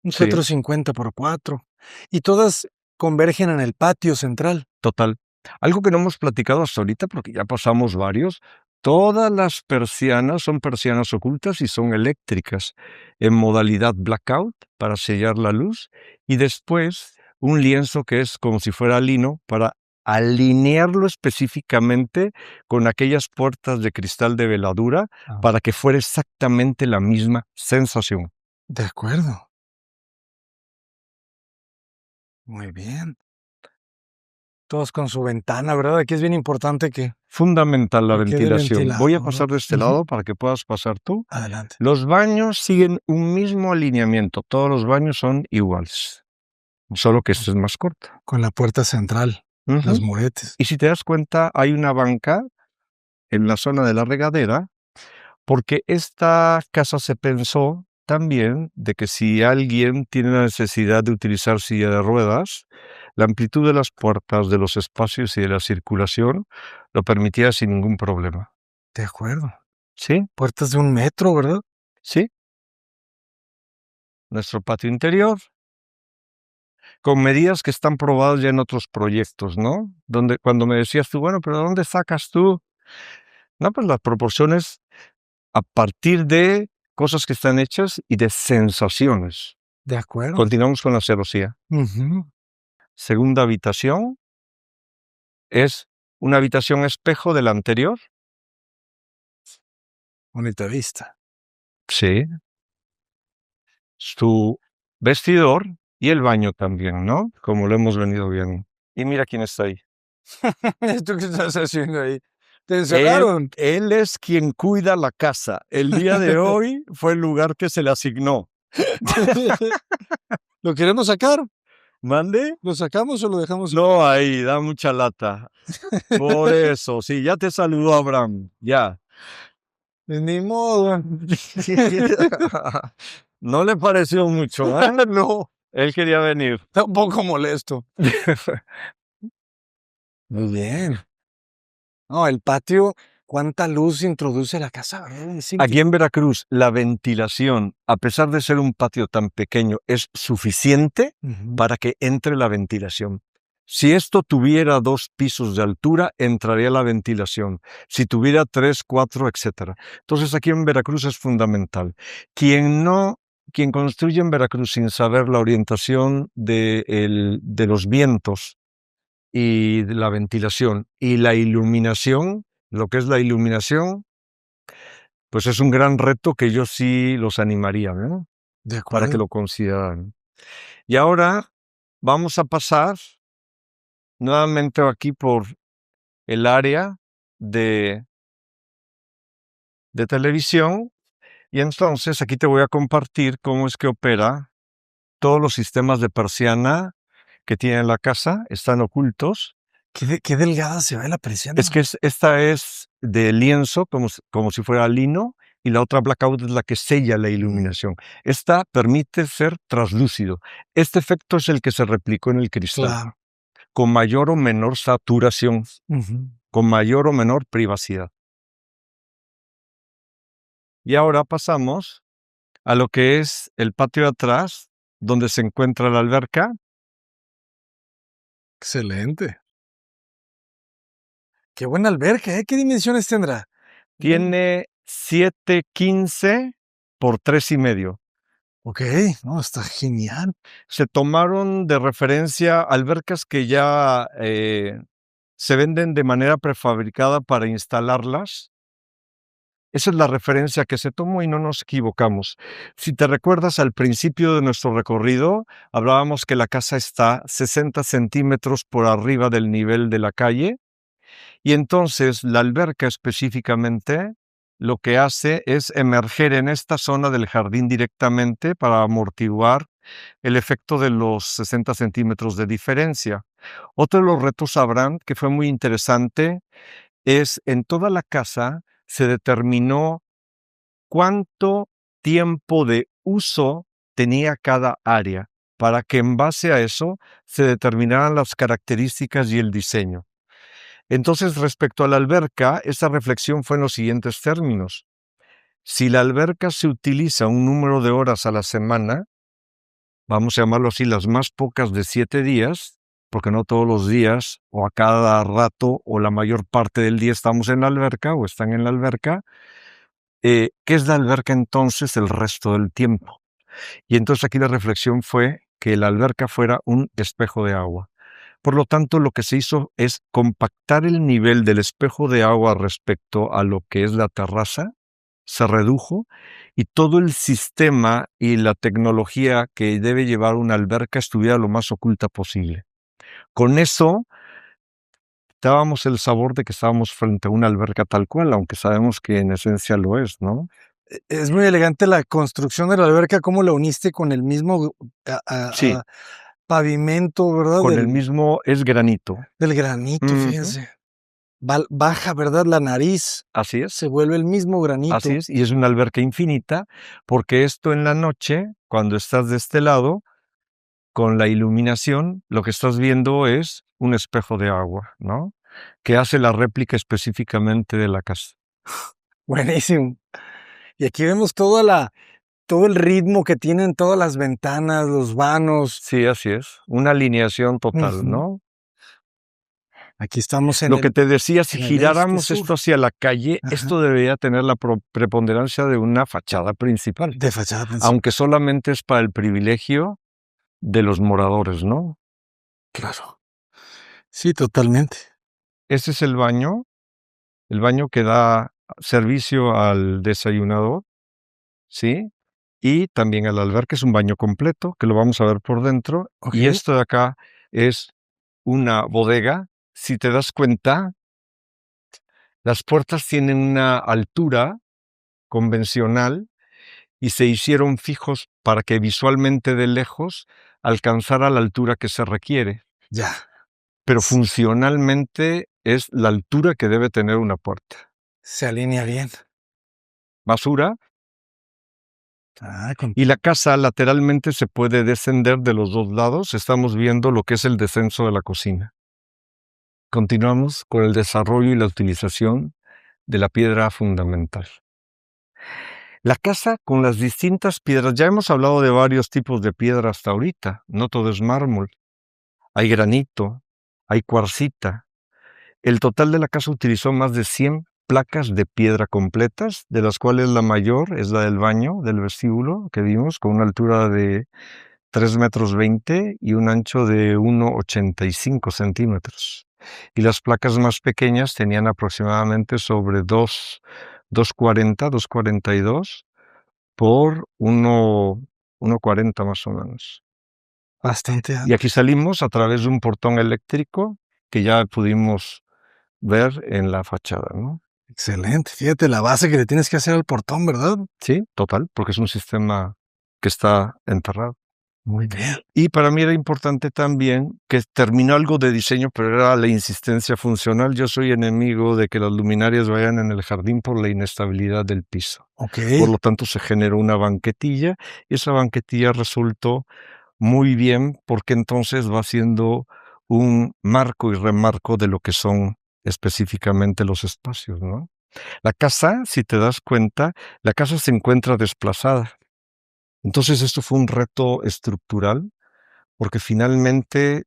Un Sí, 450 por 4. Y todas convergen en el patio central. total. Algo que no hemos platicado hasta ahorita, porque ya pasamos varios, todas las persianas son persianas ocultas y son eléctricas, en modalidad blackout para sellar la luz, y después un lienzo que es como si fuera lino para alinearlo específicamente con aquellas puertas de cristal de veladura para que fuera exactamente la misma sensación. De acuerdo. Muy bien. Todos con su ventana, ¿verdad? Aquí es bien importante que Fundamental la quede ventilación. Voy a ventilado, ¿no? pasar de este Ujú. lado para que puedas pasar tú. Adelante. Los baños siguen un mismo alineamiento. Todos los baños son iguales, solo que este es más corto. Con la puerta central, los Ujú. muretes. Y si te das cuenta, hay una banca en la zona de la regadera, porque esta casa se pensó también de que si alguien tiene la necesidad de utilizar silla de ruedas, la amplitud de las puertas, de los espacios y de la circulación lo permitía sin ningún problema. De acuerdo. ¿Sí? Puertas de 1 metro, ¿verdad? Sí. Nuestro patio interior, con medidas que están probadas ya en otros proyectos, ¿no? Donde cuando me decías tú, bueno, pero ¿dónde sacas tú? No, pues las proporciones a partir de cosas que están hechas y de sensaciones. De acuerdo. Continuamos con la celosía. Ujú. Segunda habitación es una habitación espejo de la anterior. Bonita vista. Sí. Su vestidor y el baño también, ¿no? Como lo hemos venido viendo. Y mira quién está ahí. ¿Tú qué estás haciendo ahí? ¿Te Él, encerraron? él es quien cuida la casa. El día de hoy fue el lugar que se le asignó. ¿Lo queremos sacar? ¿Mande? ¿Lo sacamos o lo dejamos? No, ahí, da mucha lata. Por eso, sí, ya te saludó Abraham, ya. Ni modo. No le pareció mucho, ¿eh? No, Él quería venir. está un poco molesto. Muy bien. No, el patio, ¿cuánta luz introduce la casa? Es Aquí en Veracruz, la ventilación, a pesar de ser un patio tan pequeño, es suficiente Ujú. para que entre la ventilación. Si esto tuviera 2 pisos de altura, entraría la ventilación. Si tuviera 3, 4, etcétera. Entonces, aquí en Veracruz es fundamental. Quien construye en Veracruz sin saber la orientación de los vientos y de la ventilación y la iluminación, lo que es la iluminación, pues es un gran reto que yo sí los animaría, ¿no? De Para que acuerdo. lo consideraran. Y ahora vamos a pasar nuevamente aquí por el área de, de televisión, y entonces aquí te voy a compartir cómo es que opera todos los sistemas de persiana que tiene la casa, están ocultos. Qué delgada se ve la persiana. Es que esta es de lienzo, como si fuera lino, y la otra blackout es la que sella la iluminación. Esta permite ser traslúcido. Este efecto es el que se replicó en el cristal, Claro. con mayor o menor saturación, Ujú. con mayor o menor privacidad. Y ahora pasamos a lo que es el patio de atrás, donde se encuentra la alberca. Excelente. Qué buena alberca, ¿eh? ¿Qué dimensiones tendrá? Tiene 7,15 por 3,5. Ok, no, está genial. Se tomaron de referencia albercas que ya se venden de manera prefabricada para instalarlas. Esa es la referencia que se tomó y no nos equivocamos. Si te recuerdas, al principio de nuestro recorrido, hablábamos que la casa está 60 centímetros por arriba del nivel de la calle Y entonces la alberca específicamente lo que hace es emerger en esta zona del jardín directamente para amortiguar el efecto de los 60 centímetros de diferencia. Otro de los retos, Abraham, que fue muy interesante, es en toda la casa se determinó cuánto tiempo de uso tenía cada área, para que en base a eso se determinaran las características y el diseño. Entonces, respecto a la alberca, esa reflexión fue en los siguientes términos. Si la alberca se utiliza un número de horas a la semana, vamos a llamarlo así, las más pocas de 7 días, porque no todos los días o a cada rato o la mayor parte del día estamos en la alberca o están en la alberca, ¿qué es la alberca entonces el resto del tiempo? Y entonces aquí la reflexión fue que la alberca fuera un espejo de agua. Por lo tanto, lo que se hizo es compactar el nivel del espejo de agua respecto a lo que es la terraza, se redujo y todo el sistema y la tecnología que debe llevar una alberca estuviera lo más oculta posible. Con eso dábamos el sabor de que estábamos frente a una alberca tal cual, aunque sabemos que en esencia lo es, ¿no? Es muy elegante la construcción de la alberca, cómo la uniste con el mismo Sí, pavimento, ¿verdad? con el mismo es granito. Del granito, fíjense. Baja, ¿verdad? La nariz Así es. se vuelve el mismo granito. Así es, y es una alberca infinita, porque esto en la noche, cuando estás de este lado, con la iluminación, lo que estás viendo es un espejo de agua, ¿no? Que hace la réplica específicamente de la casa. Buenísimo. Y aquí vemos todo el ritmo que tienen todas las ventanas, los vanos. Sí, así es. Una alineación total, ¿no? Aquí estamos Lo que te decía, si en el giráramos este-sur. esto hacia la calle, Ajá. esto debería tener la preponderancia de una fachada principal, De fachada principal. aunque solamente es para el privilegio de los moradores, ¿no? Claro. Sí, totalmente. Ese es el baño que da servicio al desayunador, ¿sí? Y también al alberca, es un baño completo, que lo vamos a ver por dentro. Ok. Y esto de acá es una bodega. Si te das cuenta, las puertas tienen una altura convencional y se hicieron fijos para que visualmente de lejos alcanzara la altura que se requiere. Ya. Pero funcionalmente es la altura que debe tener una puerta. Se alinea bien. Basura. Y la casa lateralmente se puede descender de los dos lados. Estamos viendo lo que es el descenso de la cocina. Continuamos con el desarrollo y la utilización de la piedra fundamental. La casa con las distintas piedras, ya hemos hablado de varios tipos de piedra hasta ahorita, no todo es mármol. Hay granito, hay cuarcita. El total de la casa utilizó más de 100 placas de piedra completas, de las cuales la mayor es la del baño, del vestíbulo, que vimos, con una altura de 3,20 metros y un ancho de 1,85 centímetros. Y las placas más pequeñas tenían aproximadamente sobre 2,40, 2,42 por 1,40 más o menos. Bastante Y alto. aquí salimos a través de un portón eléctrico que ya pudimos ver en la fachada, ¿no? Excelente. Fíjate la base que le tienes que hacer al portón, ¿verdad? Sí, total, porque es un sistema que está enterrado. Muy bien. Y para mí era importante también que terminó algo de diseño, pero era la insistencia funcional. Yo soy enemigo de que las luminarias vayan en el jardín por la inestabilidad del piso. Ok. Por lo tanto, se generó una banquetilla y esa banquetilla resultó muy bien porque entonces va siendo un marco y remarco de lo que son específicamente los espacios, ¿no? La casa, si te das cuenta, la casa se encuentra desplazada. Entonces esto fue un reto estructural porque finalmente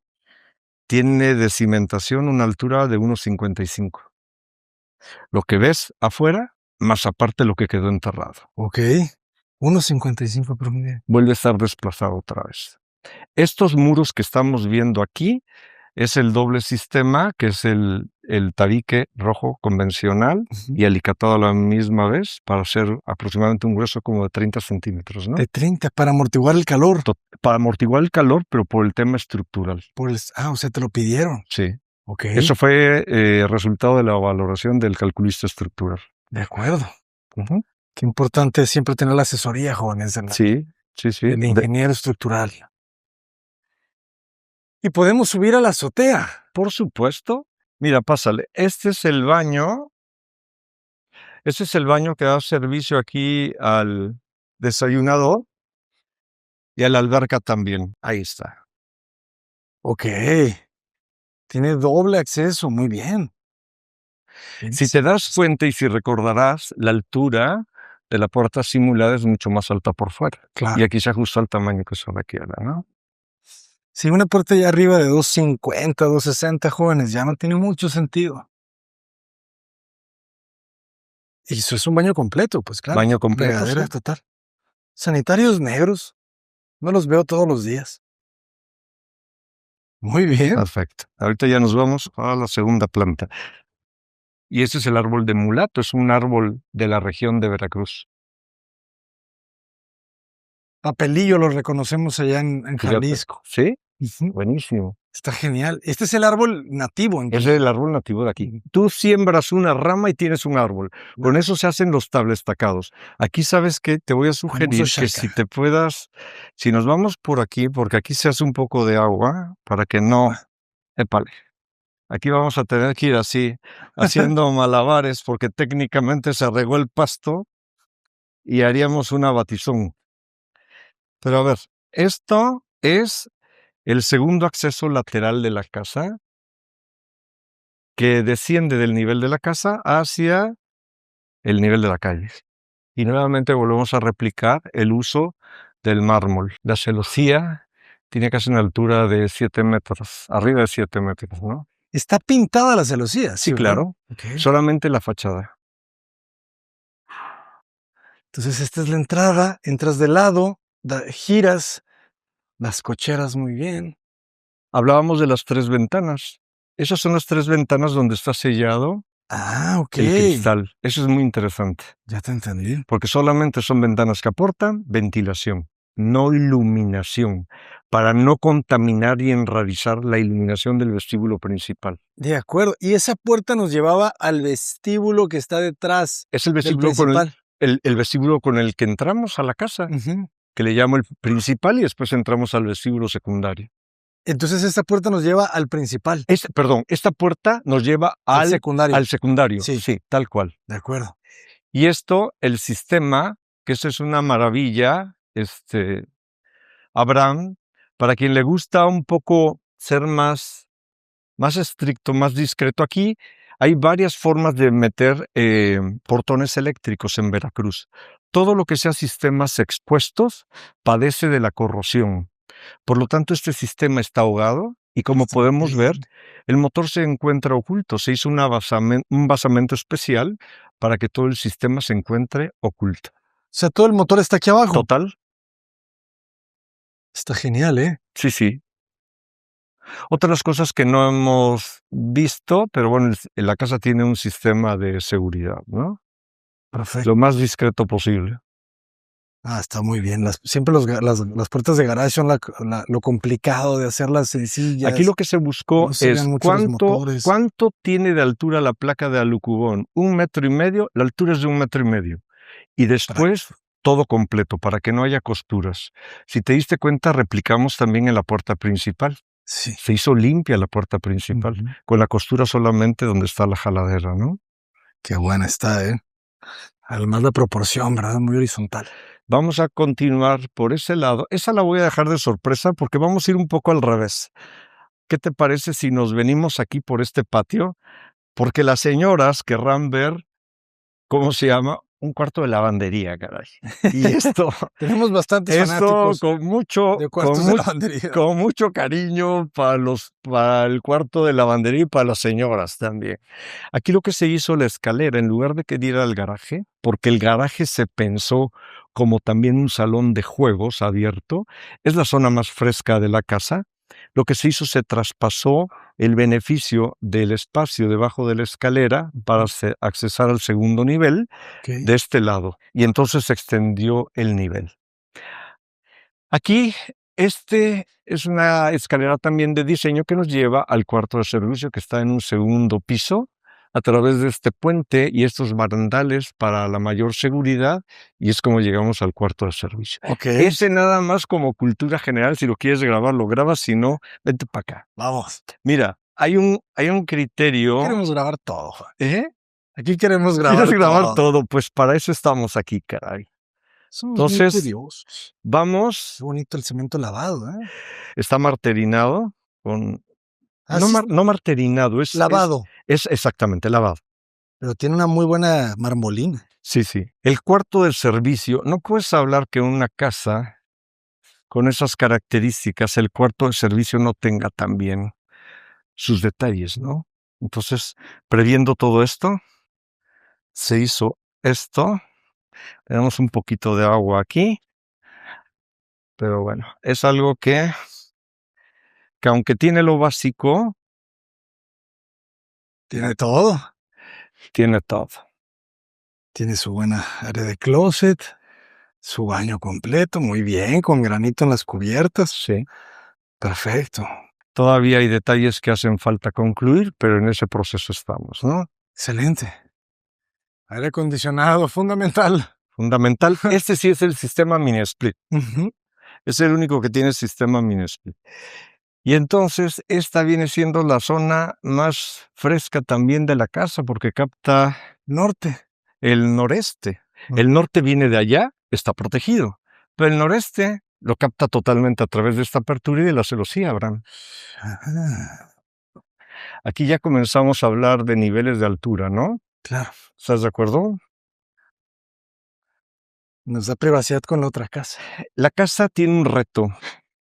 tiene de cimentación una altura de 1,55. Lo que ves afuera, más aparte lo que quedó enterrado. Ok. 1,55 promedio. Vuelve a estar desplazado otra vez. Estos muros que estamos viendo aquí es el doble sistema, que es el tabique rojo convencional y alicatado a la misma vez para hacer aproximadamente un grueso como de 30 centímetros, ¿no? De 30 para amortiguar el calor. Para amortiguar el calor, pero por el tema estructural. O sea, te lo pidieron. Sí. Ok. Eso fue resultado de la valoración del calculista estructural. De acuerdo. Ujú. Qué importante es siempre tener la asesoría, jóvenes, Sí, sí, sí. del ingeniero estructural. Y podemos subir a la azotea. Por supuesto. Mira, pásale. Este es el baño que da servicio aquí al desayunador y a la alberca también. Ahí está. Ok. Tiene doble acceso, muy bien. Si te das cuenta y si recordarás, la altura de la puerta simulada es mucho más alta por fuera. Y Claro. aquí se ajusta al tamaño que se requiera, ¿no? Si una puerta ya arriba de 250, 260, jóvenes, ya no tiene mucho sentido. Y eso es un baño completo, pues claro. Baño completo, Regadera sí. total. Sanitarios negros. No los veo todos los días. Muy bien. Perfecto. Ahorita ya nos vamos a la segunda planta. Y ese es el árbol de mulato, es un árbol de la región de Veracruz. Papelillo lo reconocemos allá en Fíjate. Jalisco. Sí, Ujú. buenísimo. Está genial. Este es el árbol nativo, Es entonces. el árbol nativo de aquí. Tú siembras una rama y tienes un árbol. Con eso se hacen los tablestacados. Aquí, ¿sabes qué? Te voy a sugerir que si te puedas, si nos vamos por aquí, porque aquí se hace un poco de agua, para que no, épale. Aquí vamos a tener que ir así, haciendo malabares, porque técnicamente se regó el pasto y haríamos una batizón. Pero a ver, esto es el segundo acceso lateral de la casa, que desciende del nivel de la casa hacia el nivel de la calle. Y nuevamente volvemos a replicar el uso del mármol. La celosía tiene casi una altura de 7 metros, arriba de 7 metros, ¿no? Está pintada la celosía, Sí, ¿verdad? claro. Ok. Solamente la fachada. Entonces esta es la entrada, entras de lado, giras, las cocheras muy bien. Hablábamos de las 3 ventanas. Esas son las 3 ventanas donde está sellado Ah, ok. el cristal. Eso es muy interesante, Ya te entendí. porque solamente son ventanas que aportan ventilación, no iluminación, para no contaminar y enrarizar la iluminación del vestíbulo principal. De acuerdo. Y esa puerta nos llevaba al vestíbulo que está detrás Es el del vestíbulo principal. el vestíbulo con el que entramos a la casa, Ujú. que le llamo el principal, y después entramos al vestíbulo secundario. Entonces esta puerta nos lleva al principal. Esta puerta nos lleva Al secundario. al secundario. Sí. Sí, tal cual. De acuerdo. Y esto, el sistema, que eso es una maravilla, Abraham, para quien le gusta un poco ser más estricto, más discreto, aquí hay varias formas de meter portones eléctricos en Veracruz. Todo lo que sea sistemas expuestos padece de la corrosión. Por lo tanto, este sistema está ahogado y, como podemos ver, el motor se encuentra oculto. Se hizo un basamento especial para que todo el sistema se encuentre oculto. O sea, todo el motor está aquí abajo. Total. Está genial, ¿eh? Sí, sí. Otras cosas que no hemos visto, pero bueno, la casa tiene un sistema de seguridad, ¿no? Perfecto. Lo más discreto posible. Ah, está muy bien. Siempre las puertas de garage son lo complicado de hacerlas sencillas. Aquí lo que se buscó no se es vean mucho los motores. cuánto tiene de altura la placa de alucubón. 1,5 metros, la altura es de 1,5 metros. Y después todo completo, para que no haya costuras. Si te diste cuenta, replicamos también en la puerta principal. Sí. Se hizo limpia la puerta principal, con la costura solamente donde está la jaladera, ¿no? Qué buena está, ¿eh? Además la proporción, ¿verdad? Muy horizontal. Vamos a continuar por ese lado. Esa la voy a dejar de sorpresa porque vamos a ir un poco al revés. ¿Qué te parece si nos venimos aquí por este patio? Porque las señoras querrán ver, ¿cómo se llama? Un cuarto de lavandería, caray. Y esto, tenemos bastantes fanáticos con mucho, de cuartos de lavandería. Con mucho cariño para el cuarto de lavandería y para las señoras también. Aquí lo que se hizo, la escalera, en lugar de que diera al garaje, porque el garaje se pensó como también un salón de juegos abierto, es la zona más fresca de la casa. Lo que se hizo, se traspasó el beneficio del espacio debajo de la escalera para accesar al segundo nivel de este lado, y entonces se extendió el nivel. Aquí Este es una escalera también de diseño que nos lleva al cuarto de servicio que está en un segundo piso a través de este puente y estos barandales para la mayor seguridad y es como llegamos al cuarto de servicio. Ok. Ese nada más como cultura general, si lo quieres grabar, lo grabas, si no, vente para acá. Vamos. Mira, hay un criterio. Queremos grabar todo, Juan. ¿Eh? Aquí queremos ¿Quieres grabar grabar todo. todo? Pues para eso estamos aquí, caray. Somos muy Entonces, curiosos. vamos, Qué bonito el cemento lavado, ¿eh? está marterinado con... Ah, No, sí, no marterinado, lavado. es exactamente lavado. Pero tiene una muy buena marmolina. Sí, sí. El cuarto del servicio, no puedes hablar que una casa con esas características, el cuarto de servicio no tenga también sus detalles, ¿no? Entonces, previendo todo esto, se hizo esto. Tenemos un poquito de agua aquí, pero bueno, es algo que aunque tiene lo básico, Tiene todo. tiene todo. Tiene su buena área de closet, su baño completo, muy bien, con granito en las cubiertas. Sí. Perfecto. Todavía hay detalles que hacen falta concluir, pero en ese proceso estamos, ¿no? Excelente. Aire acondicionado, fundamental. Fundamental. Este sí es el sistema mini split. Ujú. Es el único que tiene sistema mini split. Y entonces esta viene siendo la zona más fresca también de la casa porque capta Norte. el noreste. Mm. El norte viene de allá, está protegido, pero el noreste lo capta totalmente a través de esta apertura y de la celosía, Abraham. Ajá. Aquí ya comenzamos a hablar de niveles de altura, ¿no? Claro. ¿Estás de acuerdo? Nos da privacidad con la otra casa. La casa tiene un reto.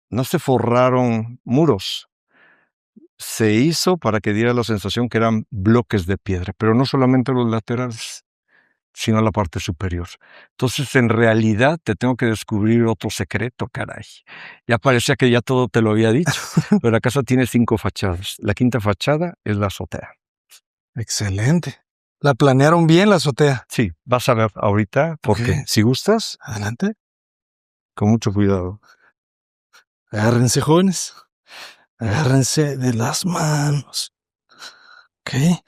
No se forraron muros. Se hizo para que diera la sensación que eran bloques de piedra, pero no solamente los laterales, sino la parte superior. Entonces, en realidad, te tengo que descubrir otro secreto, caray. Ya parecía que ya todo te lo había dicho, pero la casa tiene 5 fachadas. La quinta fachada es la azotea. Excelente. La planearon bien la azotea. Sí, vas a ver ahorita, porque Ok. si gustas, Adelante. con mucho cuidado. Agárrense, jóvenes. Agárrense de las manos. Ok.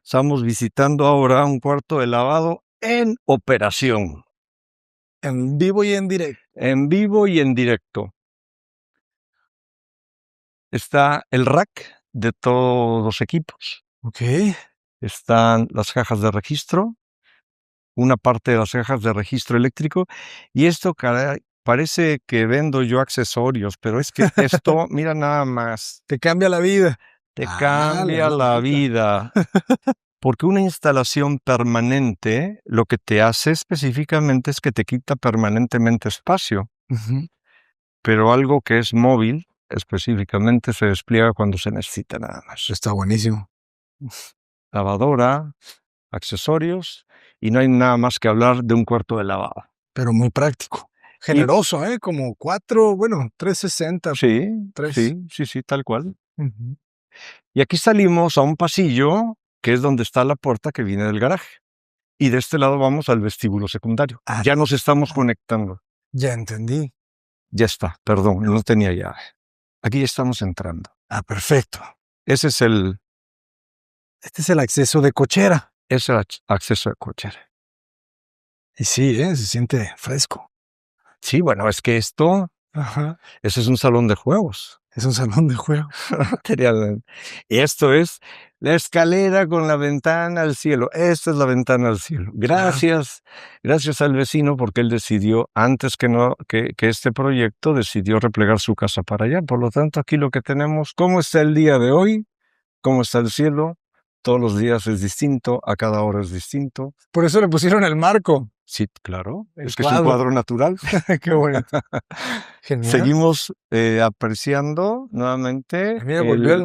Estamos visitando ahora un cuarto de lavado en operación, En vivo y en directo. en vivo y en directo. Está el rack de todos los equipos. Ok. Están las cajas de registro, una parte de las cajas de registro eléctrico. Y esto, caray, parece que vendo yo accesorios, pero es que esto, mira nada más, Te cambia la vida. te Ah, cambia la neta. vida. Porque una instalación permanente lo que te hace específicamente es que te quita permanentemente espacio. Ujú. Pero algo que es móvil específicamente se despliega cuando se necesita nada más. Está buenísimo. Lavadora, accesorios, y no hay nada más que hablar de un cuarto de lavado. Pero muy práctico. Generoso, ¿eh? Como 4, bueno, 360. Sí, Tres. sí, tal cual. Ujú. Y aquí salimos a un pasillo que es donde está la puerta que viene del garaje. Y de este lado vamos al vestíbulo secundario. Ah. Ya nos estamos conectando. Ya entendí. Ya está, perdón, no tenía llave. Aquí ya estamos entrando. Ah, perfecto. Ese es el Este es el acceso de cochera. acceso de cochera. Y sí, se siente fresco. Sí, bueno, es que esto, Ajá. ese es un salón de juegos. Es un salón de juego. Y esto es la escalera con la ventana al cielo. Esta es la ventana al cielo. Gracias al vecino porque él decidió, antes que este proyecto, decidió replegar su casa para allá. Por lo tanto, aquí lo que tenemos, ¿cómo está el día de hoy? ¿Cómo está el cielo? Todos los días es distinto, a cada hora es distinto. Por eso le pusieron el marco. Sí, claro, El es que es un cuadro natural. Qué bonito. Genial. Seguimos apreciando nuevamente Mira, volvió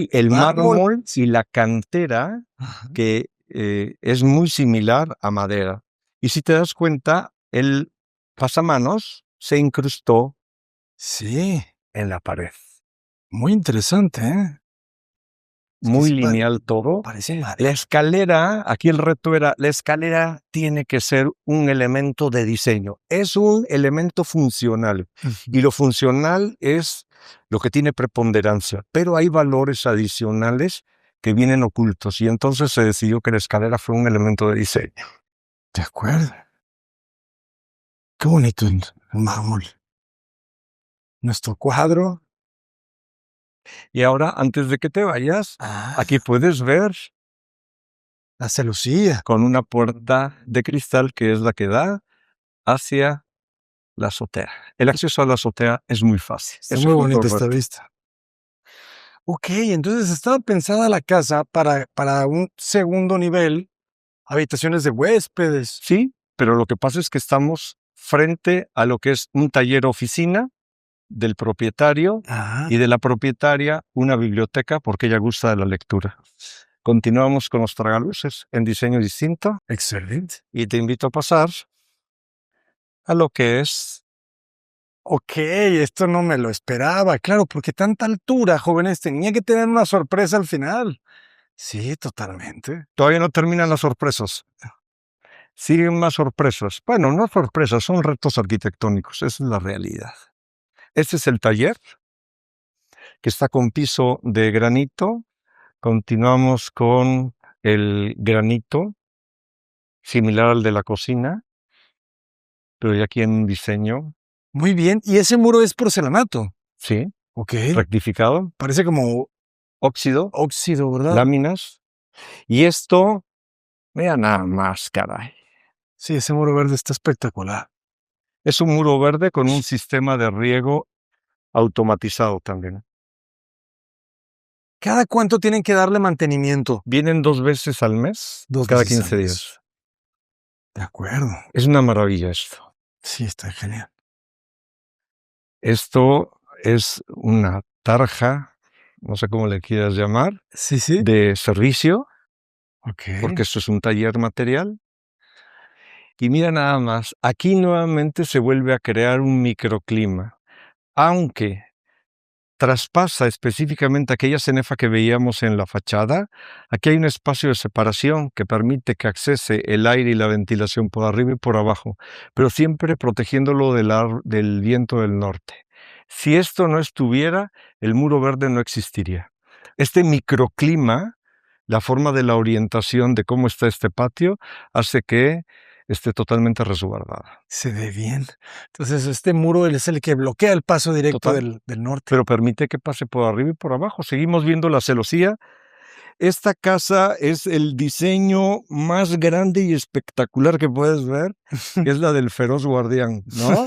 el mármol Sí. y la cantera Ajá. que es muy similar a madera. Y si te das cuenta, el pasamanos se incrustó Sí, en la pared. muy interesante, ¿eh? muy lineal todo. Parece La madera. escalera, aquí el reto era, la escalera tiene que ser un elemento de diseño, es un elemento funcional y lo funcional es lo que tiene preponderancia, pero hay valores adicionales que vienen ocultos y entonces se decidió que la escalera fue un elemento de diseño. De acuerdo. Qué bonito el mármol. Nuestro cuadro. Y ahora, antes de que te vayas, aquí puedes ver La celosía. con una puerta de cristal que es la que da hacia la azotea. El acceso a la azotea es muy fácil. Está muy bonita esta vista. Ok, entonces estaba pensada la casa para un segundo nivel, habitaciones de huéspedes. Sí, pero lo que pasa es que estamos frente a lo que es un taller oficina del propietario y de la propietaria una biblioteca porque ella gusta de la lectura. Continuamos con los tragaluces en diseño distinto. Excelente. Y te invito a pasar a lo que es... Ok, esto no me lo esperaba, claro, porque tanta altura, jóvenes, tenía que tener una sorpresa al final. Sí, totalmente. Todavía no terminan las sorpresas. Siguen más sorpresas. Bueno, no sorpresas, son retos arquitectónicos, esa es la realidad. Este es el taller, que está con piso de granito. Continuamos con el granito, similar al de la cocina, pero ya aquí en un diseño. Muy bien, y ese muro es porcelanato. Sí, Ok. rectificado. Parece como Óxido, ¿verdad? láminas. Y esto, vea nada más, caray. Sí, ese muro verde está espectacular. Es un muro verde con un sistema de riego automatizado también. ¿Cada cuánto tienen que darle mantenimiento? Vienen 2 veces al mes, cada 15 días. De acuerdo. Es una maravilla esto. Sí, está genial. Esto es una tarja, no sé cómo le quieras llamar, Sí. de servicio, Ok. porque esto es un taller material. Y mira nada más, aquí nuevamente se vuelve a crear un microclima, aunque traspasa específicamente aquella cenefa que veíamos en la fachada, aquí hay un espacio de separación que permite que accese el aire y la ventilación por arriba y por abajo, pero siempre protegiéndolo del viento del norte. Si esto no estuviera, el muro verde no existiría. Este microclima, la forma de la orientación de cómo está este patio, hace que esté totalmente resguardada. Se ve bien. Entonces, este muro es el que bloquea el paso directo del norte. Pero permite que pase por arriba y por abajo. Seguimos viendo la celosía. Esta casa es el diseño más grande y espectacular que puedes ver, que es la del feroz guardián, ¿no?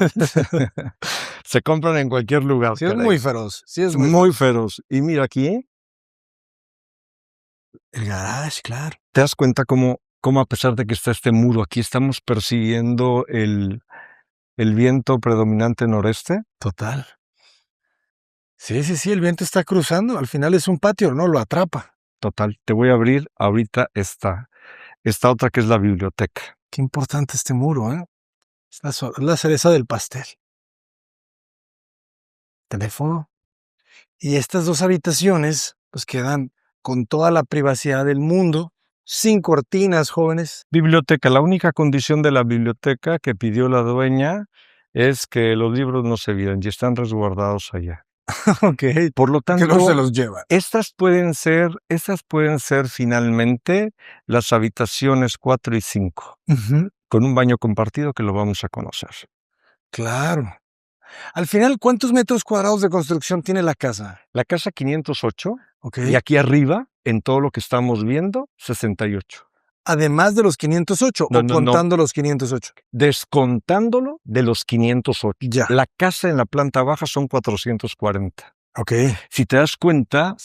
Se compran en cualquier lugar. Sí, es muy feroz. Sí, es muy feroz. Y mira aquí. El garage, claro. ¿Te das cuenta cómo a pesar de que está este muro, aquí estamos persiguiendo el viento predominante noreste? Total. Sí, el viento está cruzando. Al final es un patio, ¿no? Lo atrapa. Total. Te voy a abrir ahorita esta otra que es la biblioteca. Qué importante este muro, ¿eh? Es la cereza del pastel. Teléfono. Y estas 2 habitaciones, pues quedan con toda la privacidad del mundo, sin cortinas, jóvenes. Biblioteca. La única condición de la biblioteca que pidió la dueña es que los libros no se vieran y están resguardados allá. Ok. Por lo tanto, que no se los lleva. Estas pueden ser finalmente las habitaciones 4 y 5, con un baño compartido que lo vamos a conocer. Claro. Al final, ¿cuántos metros cuadrados de construcción tiene la casa? La casa 508, Okay. Y aquí arriba, en todo lo que estamos viendo, 68. Además de los 508 o contando los 508. Descontándolo de los 508. Ya. La casa en la planta baja son 440. Ok. Si te das cuenta,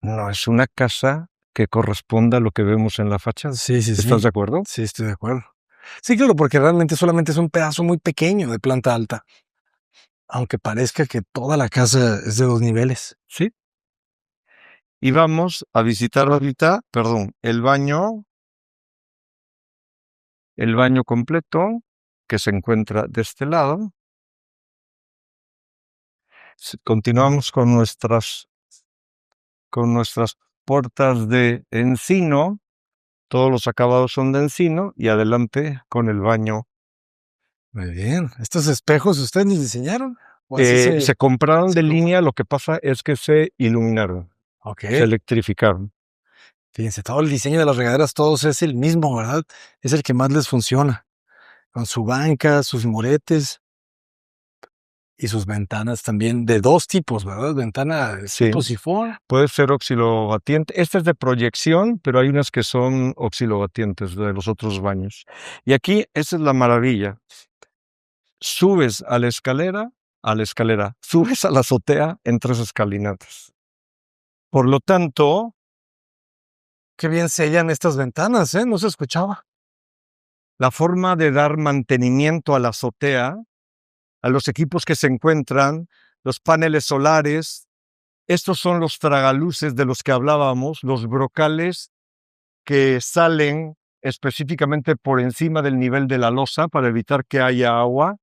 no es una casa que corresponda a lo que vemos en la fachada. Sí. ¿Estás de acuerdo? Sí, estoy de acuerdo. Sí, claro, porque realmente solamente es un pedazo muy pequeño de planta alta. Aunque parezca que toda la casa es de 2 niveles. Sí. Y vamos a visitar ahorita, el baño completo que se encuentra de este lado. Continuamos con nuestras puertas de encino, todos los acabados son de encino, y adelante con el baño. Muy bien. ¿Estos espejos ustedes los diseñaron? ¿O así Se compraron se de compró? línea, lo que pasa es que se iluminaron, Ok. se electrificaron. Fíjense, todo el diseño de las regaderas, todos es el mismo, ¿verdad? Es el que más les funciona. Con su banca, sus moretes y sus ventanas también de 2 tipos, ¿verdad? Ventana de Sí. tipo sifón. Puede ser oxilobatiente. Esta es de proyección, pero hay unas que son oxilobatientes de los otros baños. Y aquí, esa es la maravilla. Subes a la escalera, subes a la azotea en 3 escalinatas. Por lo tanto, Qué bien sellan estas ventanas, ¿eh? No se escuchaba. la forma de dar mantenimiento a la azotea, a los equipos que se encuentran, los paneles solares, estos son los tragaluces de los que hablábamos, los brocales que salen específicamente por encima del nivel de la losa para evitar que haya agua.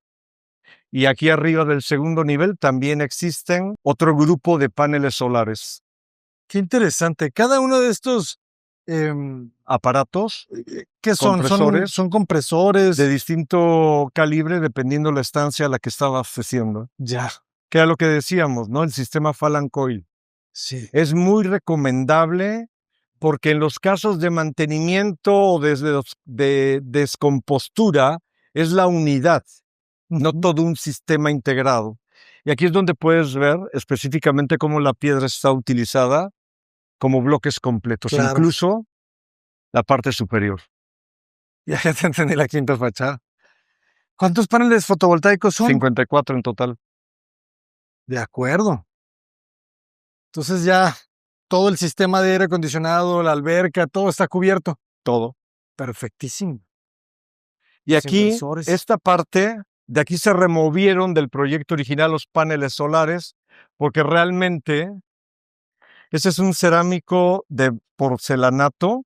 Y aquí arriba del segundo nivel también existen otro grupo de paneles solares. Qué interesante. Cada uno de estos, Aparatos, ¿qué son? compresores Son compresores. de distinto calibre dependiendo la estancia a la que está abasteciendo. Ya, Que era lo que decíamos, ¿no? El sistema Falan Coil. sí. Es muy recomendable porque en los casos de mantenimiento o de descompostura es la unidad, no Ujú. todo un sistema integrado. Y aquí es donde puedes ver específicamente cómo la piedra está utilizada como bloques completos, Claro. incluso la parte superior. Ya te entendí la quinta fachada. ¿Cuántos paneles fotovoltaicos son? 54 en total. De acuerdo. Entonces ya todo el sistema de aire acondicionado, la alberca, todo está cubierto. Todo. Perfectísimo. Y Los aquí, inversores. esta parte, de aquí se removieron del proyecto original los paneles solares, porque realmente ese es un cerámico de porcelanato,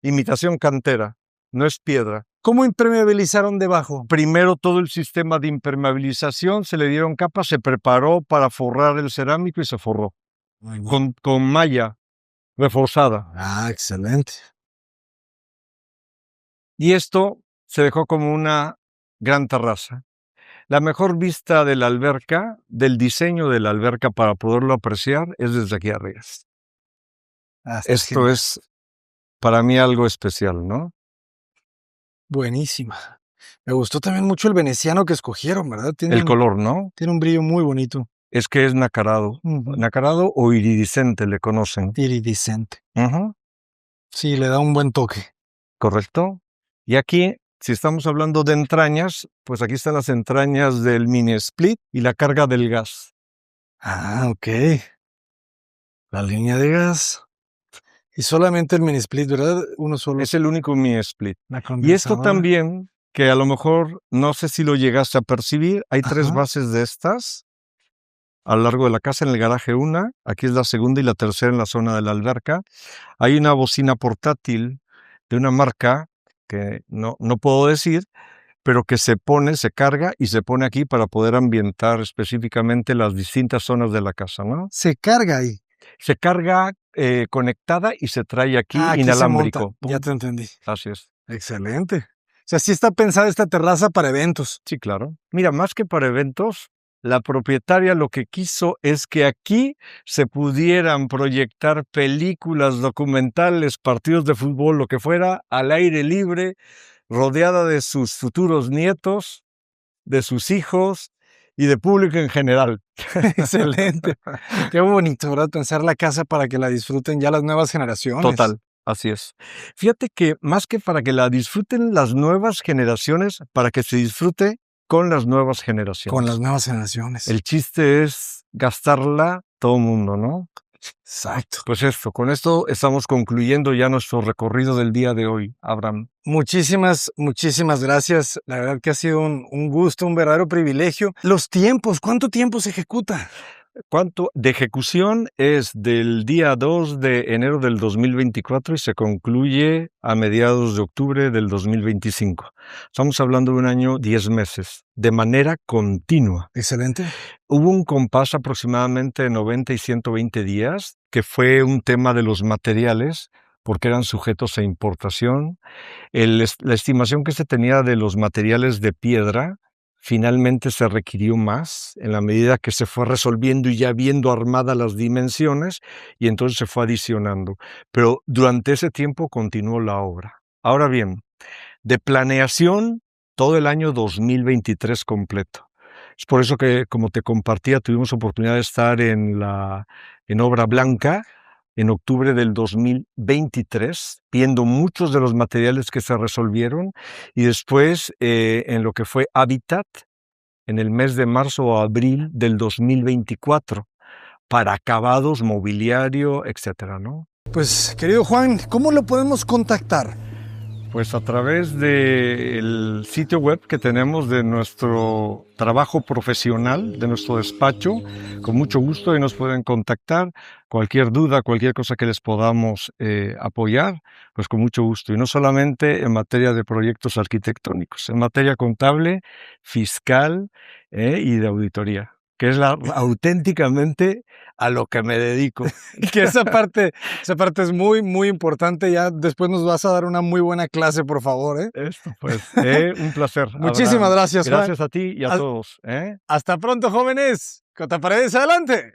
imitación cantera, no es piedra. ¿Cómo impermeabilizaron debajo? Primero todo el sistema de impermeabilización, se le dieron capas, se preparó para forrar el cerámico y se forró Muy bien. con malla reforzada. Ah, excelente. Y esto se dejó como una gran terraza. La mejor vista de la alberca, del diseño de la alberca para poderlo apreciar, es desde aquí arriba. Ah, está Esto genial. es para mí algo especial, ¿no? Buenísima. Me gustó también mucho el veneciano que escogieron, ¿verdad? El color, ¿no? Tiene un brillo muy bonito. Es que es nacarado. Ujú. Nacarado o iridiscente le conocen. Iridiscente. Ujú, Sí, le da un buen toque. correcto. Y aquí, si estamos hablando de entrañas, pues aquí están las entrañas del mini split y la carga del gas. Ah, ok. La línea de gas. Y solamente el mini split, ¿verdad? Uno solo. Es el único mini split. La Y esto condensadora. también, que a lo mejor no sé si lo llegaste a percibir, hay 3 Ajá. bases de estas a lo largo de la casa. En el garaje una, aquí es la segunda y la tercera en la zona de la alberca. Hay una bocina portátil de una marca que no puedo decir, pero que se pone, se carga y se pone aquí para poder ambientar específicamente las distintas zonas de la casa, ¿no? Se carga ahí. Se carga conectada y se trae aquí Ah, aquí se monta. inalámbrico. Ya Pum. te entendí. Así es. Excelente. O sea, sí está pensada esta terraza para eventos. Sí, claro. Mira, más que para eventos, la propietaria lo que quiso es que aquí se pudieran proyectar películas, documentales, partidos de fútbol, lo que fuera, al aire libre, rodeada de sus futuros nietos, de sus hijos y de público en general. Excelente. Qué bonito, ¿verdad? Pensar la casa para que la disfruten ya las nuevas generaciones. Total, así es. Fíjate que más que para que la disfruten las nuevas generaciones, para que se disfrute con las nuevas generaciones. Con las nuevas generaciones. El chiste es gastarla todo el mundo, ¿no? Exacto. Pues esto, con esto estamos concluyendo ya nuestro recorrido del día de hoy, Abraham. Muchísimas, muchísimas gracias. La verdad que ha sido un gusto, un verdadero privilegio. Los tiempos, ¿cuánto tiempo se ejecuta? ¿Cuánto de ejecución es del día 2 de enero del 2024 y se concluye a mediados de octubre del 2025? Estamos hablando de un año, 10 meses, de manera continua. Excelente. Hubo un compás aproximadamente de 90 y 120 días que fue un tema de los materiales, porque eran sujetos a importación. La estimación que se tenía de los materiales de piedra finalmente se requirió más en la medida que se fue resolviendo y ya viendo armadas las dimensiones, y entonces se fue adicionando. Pero durante ese tiempo continuó la obra. Ahora bien, de planeación, todo el año 2023 completo. Es por eso que, como te compartía, tuvimos oportunidad de estar en Obra Blanca en octubre del 2023, viendo muchos de los materiales que se resolvieron, y después en lo que fue Habitat, en el mes de marzo o abril del 2024, para acabados, mobiliario, etcétera, ¿no? Pues, querido Juan, ¿cómo lo podemos contactar? Pues a través del sitio web que tenemos de nuestro trabajo profesional, de nuestro despacho, con mucho gusto y nos pueden contactar. Cualquier duda, cualquier cosa que les podamos apoyar, pues con mucho gusto. Y no solamente en materia de proyectos arquitectónicos, en materia contable, fiscal y de auditoría, que es auténticamente a lo que me dedico. Que esa parte es muy, muy importante. Ya después nos vas a dar una muy buena clase, por favor, ¿eh? Esto, pues, un placer. Muchísimas Abraham. gracias, Juan. Gracias a ti y a todos. Hasta pronto, jóvenes. Cota Paredes, adelante.